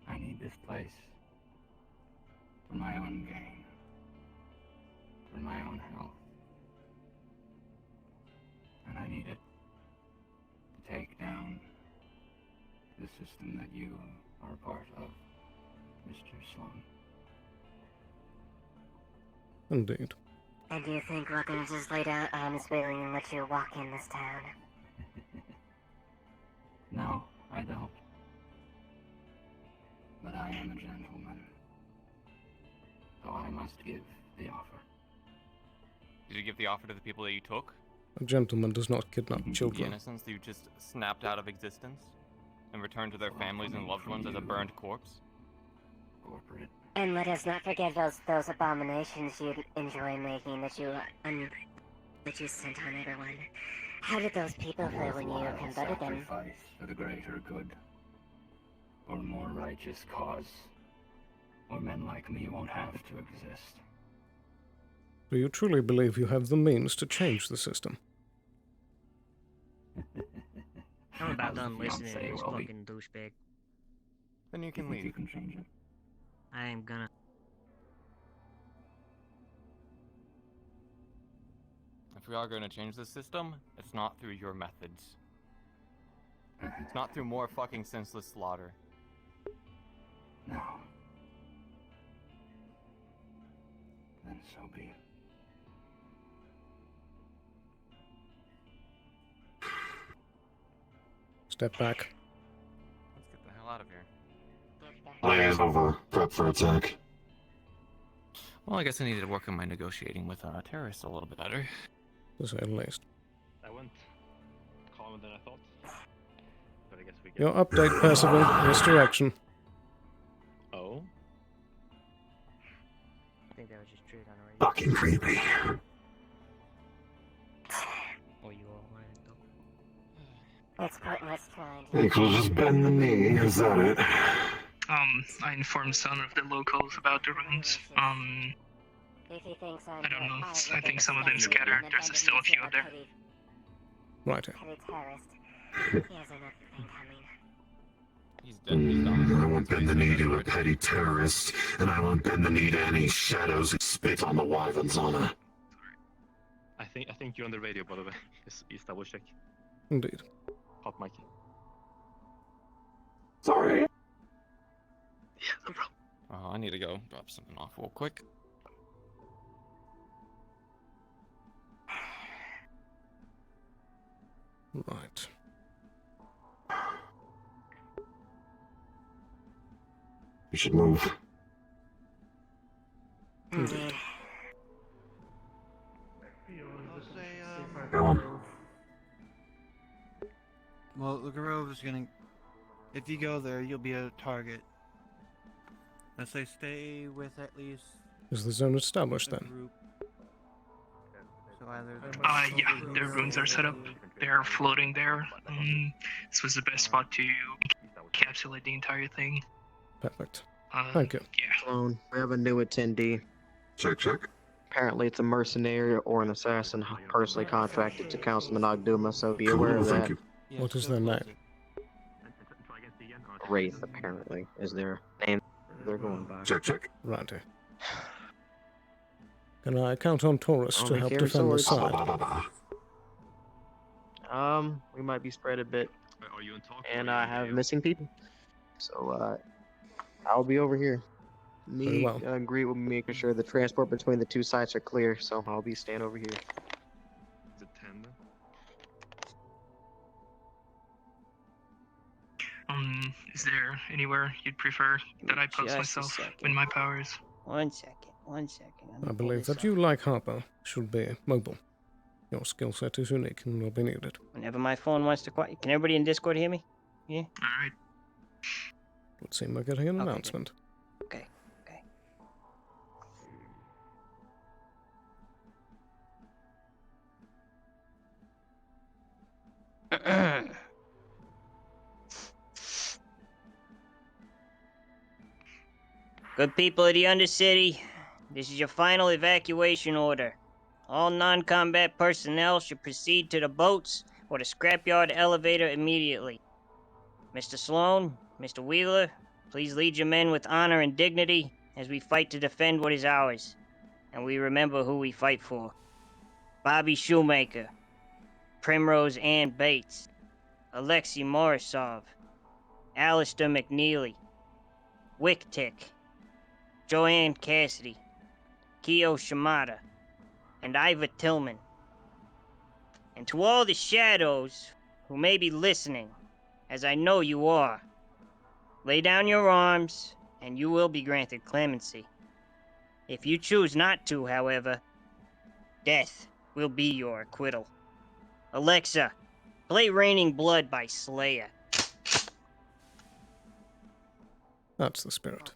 I need this place for my own gain, for my own health, and I need it to take down the system that you are a part of, Mr. Sloan. Indeed. And do you think we're gonna just lay down arms wheeling and let you walk in this town? No, I don't. But I am a gentleman, so I must give the offer. Did you give the offer to the people that you took? A gentleman does not kidnap The children. innocents that you just snapped out of existence and returned to their families and loved ones as a burned corpse? Corporate. And let us not forget those abominations you enjoy making that you sent on everyone. How did those people feel when you converted them? Sacrifice for the greater good. Or a more righteous cause. Or men like me won't have to exist. Do you truly believe you have the means to change the system? I'm about How's the done listening to fiancé, this Welby? fucking douchebag. Then you can Think leave. you can change it? I am gonna. If we are going to change the system, it's not through your methods. It's not through more fucking senseless slaughter. No. Then so be it. Step back. Let's get the hell out of here. Play is over. Prep for attack. Well, I guess I needed to work on my negotiating with terrorists a little bit better. To say the least. I went calmer than I thought. But I guess we Your update, Percival. Misdirection. Oh? I think that was just triggered on a radio. Fucking creepy. Oh, you all wanted to talk? It's pointless trying to... Think we'll just bend the knee, is that it? I informed some of the locals about the ruins. If he thinks I'm I don't know. I I think some of them scattered. There's still a few out there. Right. Petty terrorist. He has another thing coming. He's dead. He's done. I won't bend the knee to a petty terrorist, and I won't bend the knee to any shadows who spit on the wyvern's honor. I think you're on the radio, by the way. Just double check. Indeed. Hot mic. Sorry. Yeah, no problem. I need to go drop something off real quick. Right. We should move. Indeed. Go on. Well, the Grove is gonna... If you go there, you'll be a target. Let's say stay with at least... Is the zone established a then? group. So either... Yeah, their ruins are set up. They're floating there. This was the best spot to encapsulate the entire thing. Perfect. Thank you. Yeah. Sloan, we have a new attendee. Check, check. Apparently it's a mercenary or an assassin personally contracted to Councilman Ogduma, so be aware of Thank that. you. What is their name? Wraith, apparently, is their name they're going by. Check, check. Righty. Can I count on Taurus to Only help carry defend the swords. side? We might be spread a bit, Are you on talk? and I have missing people. So, I'll be over here. Very well. Agree with me making sure the transport between the two sites are clear, so I'll be staying over here. Is it 10 then? Is there anywhere you'd prefer that I post Just a myself second. in my powers? 1 second. 1 second. I believe that you, like Harper, should be mobile. Your skill set is unique and will be needed. Whenever my phone wants to quiet. Can everybody in Discord hear me? Yeah? Alright. Would seem we're getting an Okay, announcement. Okay. Okay. Good people of the Undercity, this is your final evacuation order. All non-combat personnel should proceed to the boats or the scrapyard elevator immediately. Mr. Sloan, Mr. Wheeler, please lead your men with honor and dignity as we fight to defend what is ours. And we remember who we fight for. Bobby Shoemaker, Primrose Ann Bates, Alexei Morrisov, Alistair McNeely, Wicktick, Joanne Cassidy, Kyo Shimada, and Iva Tillman. And to all the shadows who may be listening, as I know you are, lay down your arms and you will be granted clemency. If you choose not to, however, Death will be your acquittal. Alexa, play Raining Blood by Slayer. That's the spirit.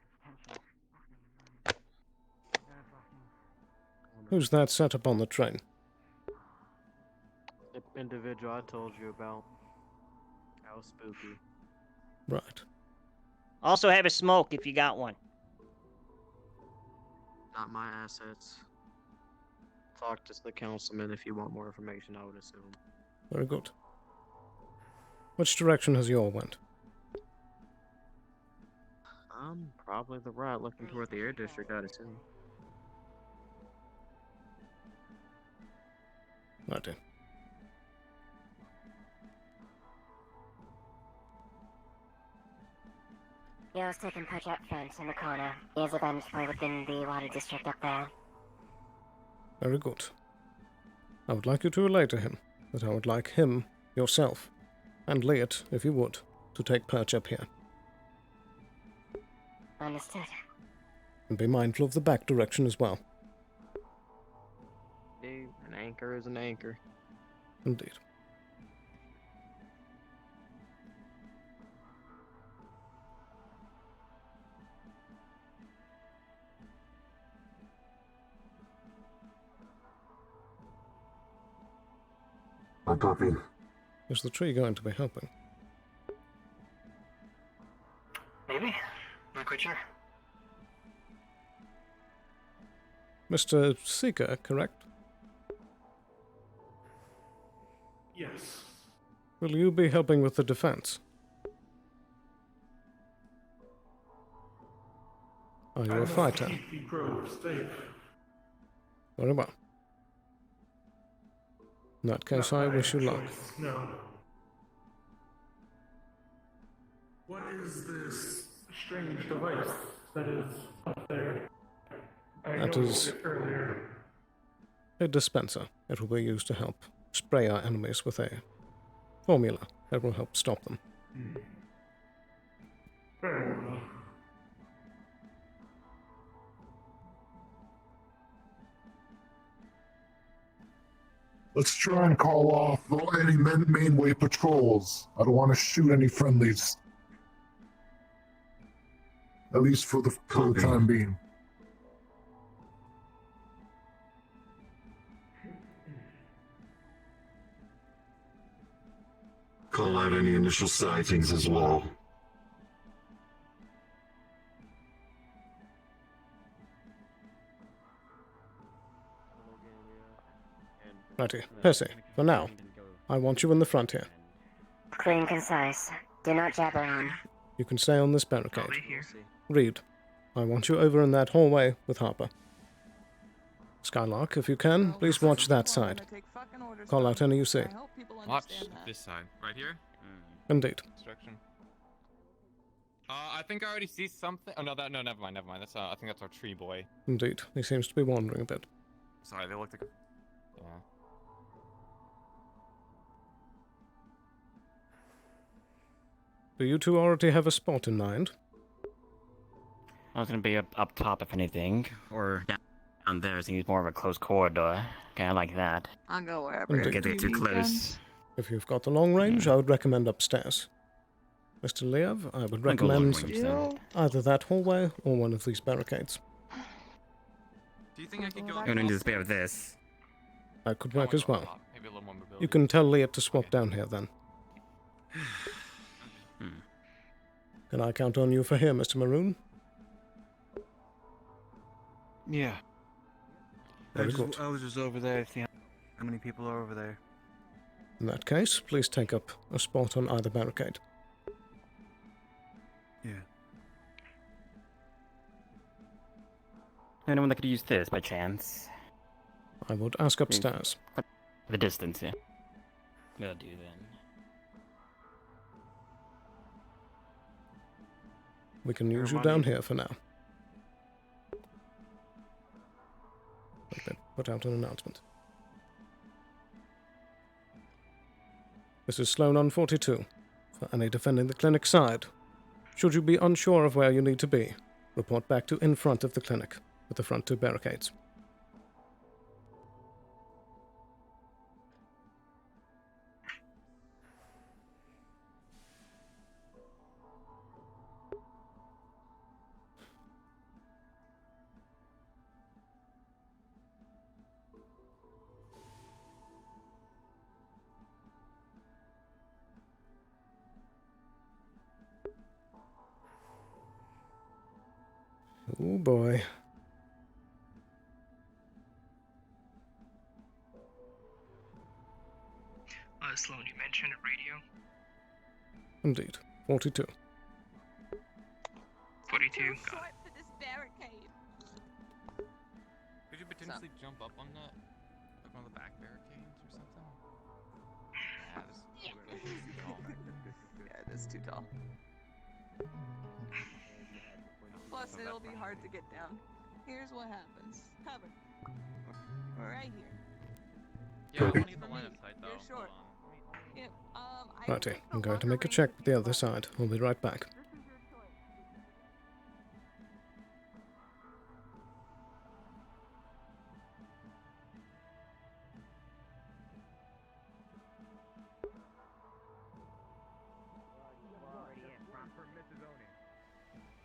Who's that set up on the train? The individual I told you about. That was spooky. Right. Also have a smoke if you got one. Not my assets. Talk to the councilman if you want more information, I would assume. Very good. Which direction has you all went? Probably the right, looking toward the air district, I'd assume. Righty. Yours taking push up front in the corner. Here's a vantage point within the water district up there. Very good. I would like you to relay to him that I would like him, yourself, and Leot, if you would, to take perch up here. Understood. And be mindful of the back direction as well. Dude, an anchor is an anchor. Indeed. I copy. Is the tree going to be helping? Maybe? Not quite sure. Mr. Seeker, correct? Yes. Will you be helping with the defense? Are you I a must fighter? keep the grove safe. Very well. In that case, I wish you luck. No. What is this strange device that is up there? I That noticed is it earlier. a dispenser. It will be used to help spray our enemies with a formula that will help stop them. Very well. Let's try and call off any mainway patrols. I don't want to shoot any friendlies. At least for the time being. Call out any initial sightings as well. Righty. Percy, for now, I want you in the front here. Clean, concise. Do not jabber on. You can stay on this barricade. Reed, I want you over in that hallway with Harper. Skylark, if you can, please watch that side. Call out any you see. Watch this side. Right here? Indeed. Instruction. I think I already see something. Oh, no, never mind. That's, I think that's our tree boy. Indeed. He seems to be wandering a bit. Sorry, they looked like a... Yeah. Do you two already have a spot in mind? I was gonna be up top if anything, or down there. So it's more of a close corridor. Okay, I like that. I'll go wherever. Indeed. Get it too close. If you've got the long range, I would recommend upstairs. Mr. Liev, I would recommend either that hallway or one of these barricades. Do you think I could go... I'm gonna need to spare this. That could work as well. Maybe a little more mobility. You can tell Liat to swap down here then. Can I count on you for here, Mr. Maroon? Yeah. Very good. I was just over there to see how many people are over there. In that case, please take up a spot on either barricade. Yeah. Anyone that could use this by chance? I would ask upstairs. The distance, yeah. That'll do then. We can use you down here for now. Okay, put out an announcement. This is Sloan on 42. For any defending the clinic side. Should you be unsure of where you need to be, report back to in front of the clinic, with the front two barricades. Oh boy. Sloan, you mentioned radio. Indeed. 42. 42. Got it. For this barricade. Could you potentially jump up on that? Like one of the back barricades or something? Yeah, it is too tall. Plus, it'll be hard to get down. Here's what happens. Cover. We're right here. Yeah, I want to get the line of sight though. You're short. Yep. Righty, I'm going to make a check with the other side. We'll be right back.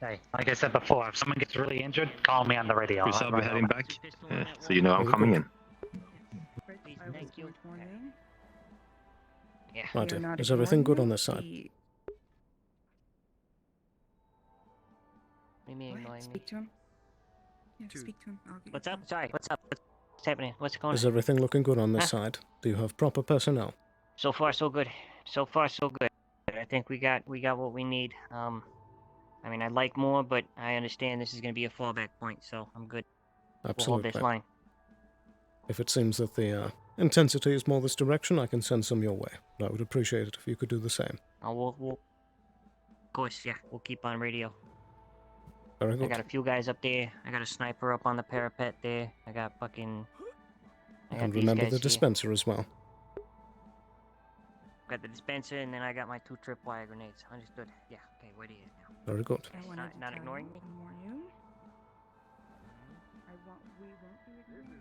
Hey, like I said before, if someone gets really injured, call me on the radio. Chris, I'll be Right heading over. back, so you know I'm coming in. Thank you. Yeah. Righty, is everything good on this side? What do you mean ignoring me? Speak to him. Yeah, speak to him. I'll get What's up? Sorry, what's up? What's happening? What's going on? Is everything looking good on this Huh? side? Do you have proper personnel? So far, so good. So far, so good. I think we got what we need. I mean, I'd like more, but I understand this is going to be a fallback point, so I'm good. We'll hold Absolutely. this line. If it seems that the intensity is more this direction, I can send some your way. But I would appreciate it if you could do the same. We'll of course, yeah, we'll keep on radio. Very I good. got a few guys up there. I got a sniper up on the parapet there. I got fucking. I got And these remember guys the here. dispenser as well. Got the dispenser, and then I got my 2 tripwire grenades. Understood. Yeah. Okay. Where do you now? Very good. I wanted to Not tell ignoring you me. and warn you. We won't be ignoring you.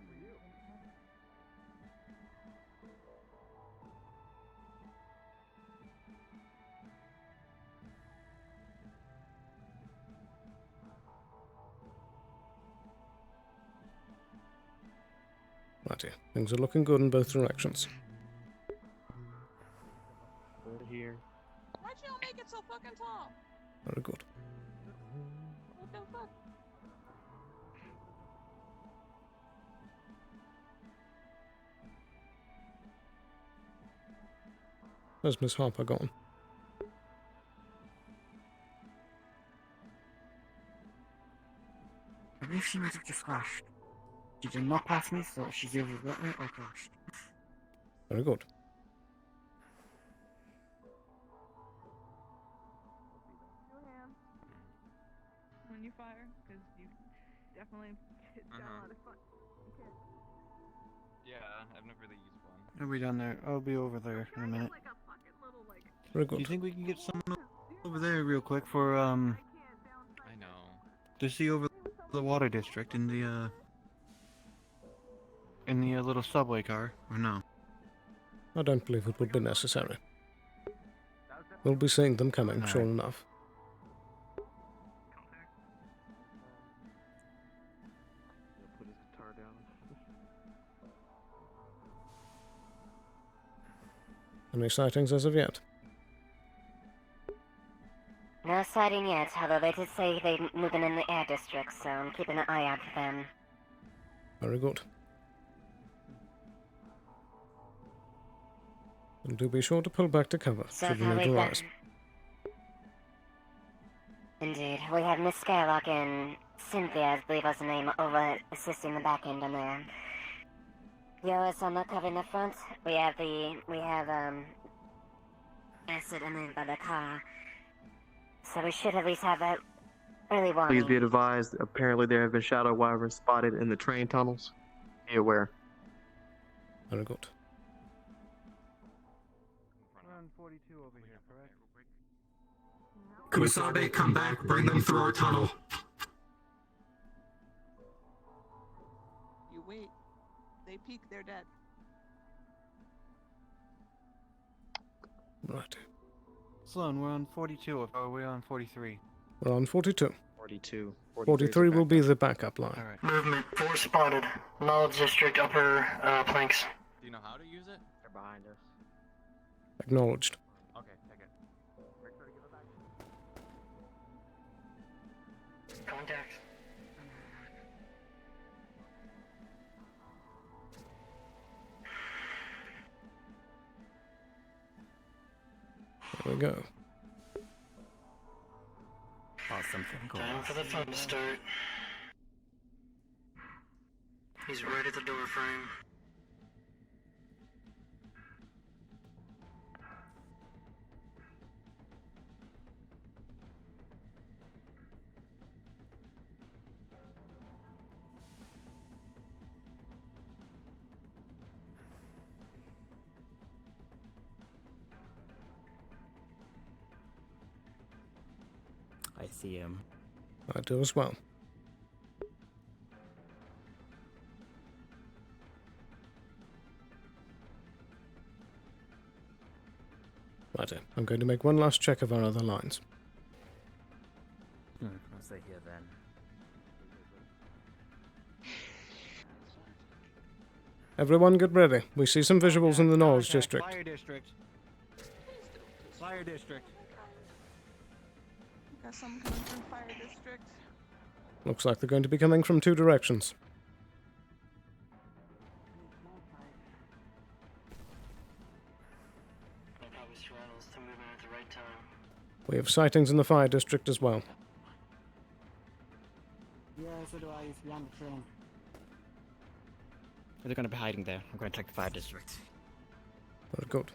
Righty, things are looking good in both directions. Here. Why'd you all make it so fucking tall? Very good. What the fuck? Where's Miss Harper gone? I believe she might have just crashed. She did not pass me, so she's either got me or crashed. Very good. When you fire, because you definitely it's got a lot of fun. Okay. Yeah, I've never really used one. I'll be down there. I'll be over there in a minute. Very Do good. you think we can get someone over there real quick for I know. to see over the water district in the little subway car, or no? I don't believe it would be necessary. We'll be seeing them coming, sure enough. Put his guitar down. Any sightings as of yet? No sighting yet, although they did say they're moving in the air district, so I'm keeping an eye out for them. Very good. And do be sure to pull back to cover, So should you far need to we've got... rise. Indeed. We have Miss Skylock and Cynthia, I believe was the name, over assisting the back end on there. Yours on the cover in the front. We have Acid and then by the car. So we should at least have that early warning. Please be advised, apparently there have been shadow wyverns spotted in the train tunnels. Be aware. Very good. We're on 42 over here, correct? Kusabe, come back. Bring them through our tunnel. You wait. They peek, they're dead. Right. Sloan, we're on 42, or are we on 43? We're on 42. 42. 43 will be the backup line. Alright. Movement 4 spotted. Knowledge district upper planks. Do you know how to use it? They're behind us. Acknowledged. Okay, take it. Contact. we go. Awesome. Time for the fun to start. He's right at the door frame. I see him. I do as well. Right, I'm going to make one last check of our other lines. I'll stay here then. Everyone get ready. We see some visuals in the Knowles district. Fire district. Fire district. Got some coming from fire district. Looks like they're going to be coming from two directions. We have sightings in the fire district as well. Yeah, so do I. He's beyond the train. They're going to be hiding there. I'm going to check the fire district. Very good.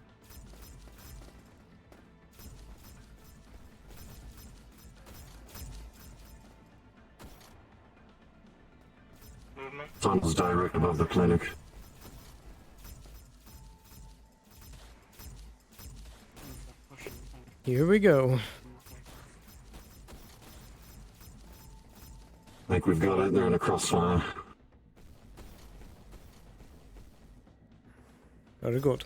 Tunnels direct above the clinic. Here we go. I think we've got it. They're in a crossfire. Very good.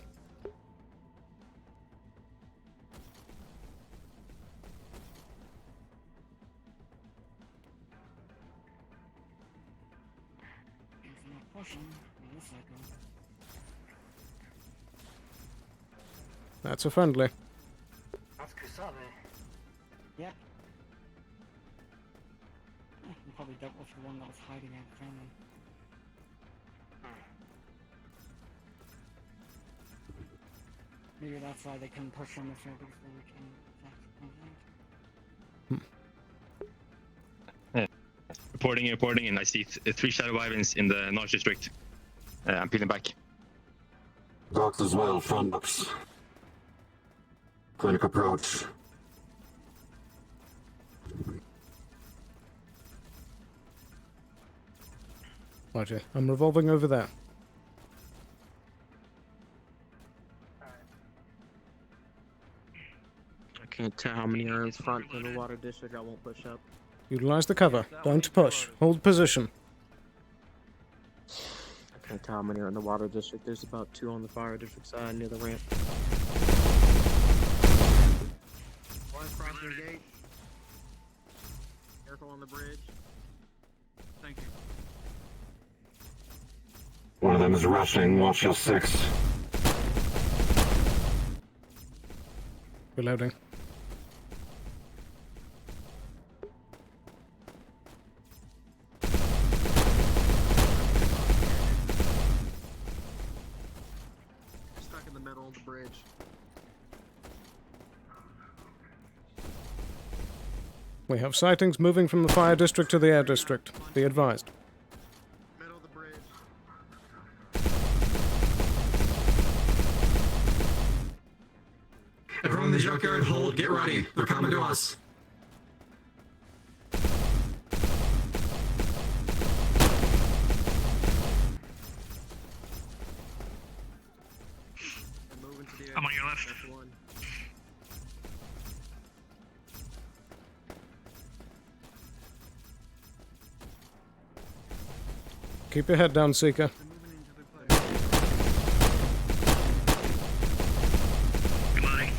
That's a friendly. That's Kusabe. Yep. You probably dealt with the one that was hiding out the family. Maybe that's why they couldn't push on this way, because they were Reporting, and I see 3 shadow wyverns in the North District. I'm peeling back. Docs as well, front box. Clinic approach. Roger. I'm revolving over there. I can't tell how many are in front in the water district. I won't push up. Utilize the cover. Don't push. Hold position. I can't tell how many are in the water district. There's about 2 on the fire district side near the ramp. One crossing the gate. Careful on the bridge. Thank you. One of them is rushing. Watch your 6. Reloading. Stuck in the middle of the bridge. We have sightings moving from the fire district to the air district. Be advised. Middle of the bridge. Everyone in the junkyard, hold, get ready. They're coming to us. I'm on your left. Keep your head down, Seeker. Reloading.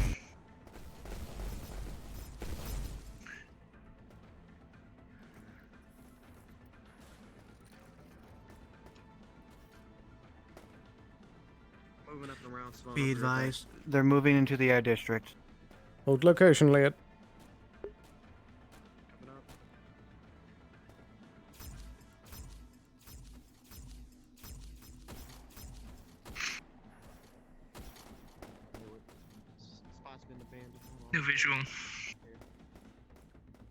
Moving up around Sloan. Be advised, they're moving into the air district. Hold location, Liat. Spot's been abandoned. Hold No visual.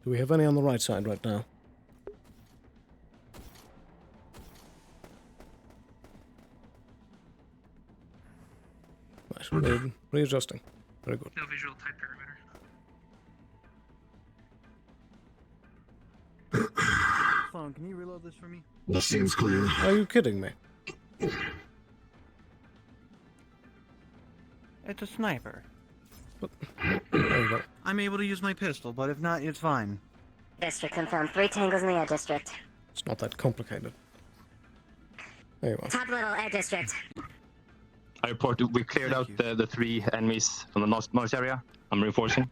Do we have any on the right side right now? Right, readjusting. Very good. No visual type perimeter. Sloan, can you reload this for me? That seems clear. Are you kidding me? It's a sniper. There you go. I'm able to use my pistol, but if not, it's fine. District confirmed. 3 tangles in the air district. It's not that complicated. There you are. Top little air district. I report we cleared out the 3 enemies from the north area. I'm reinforcing.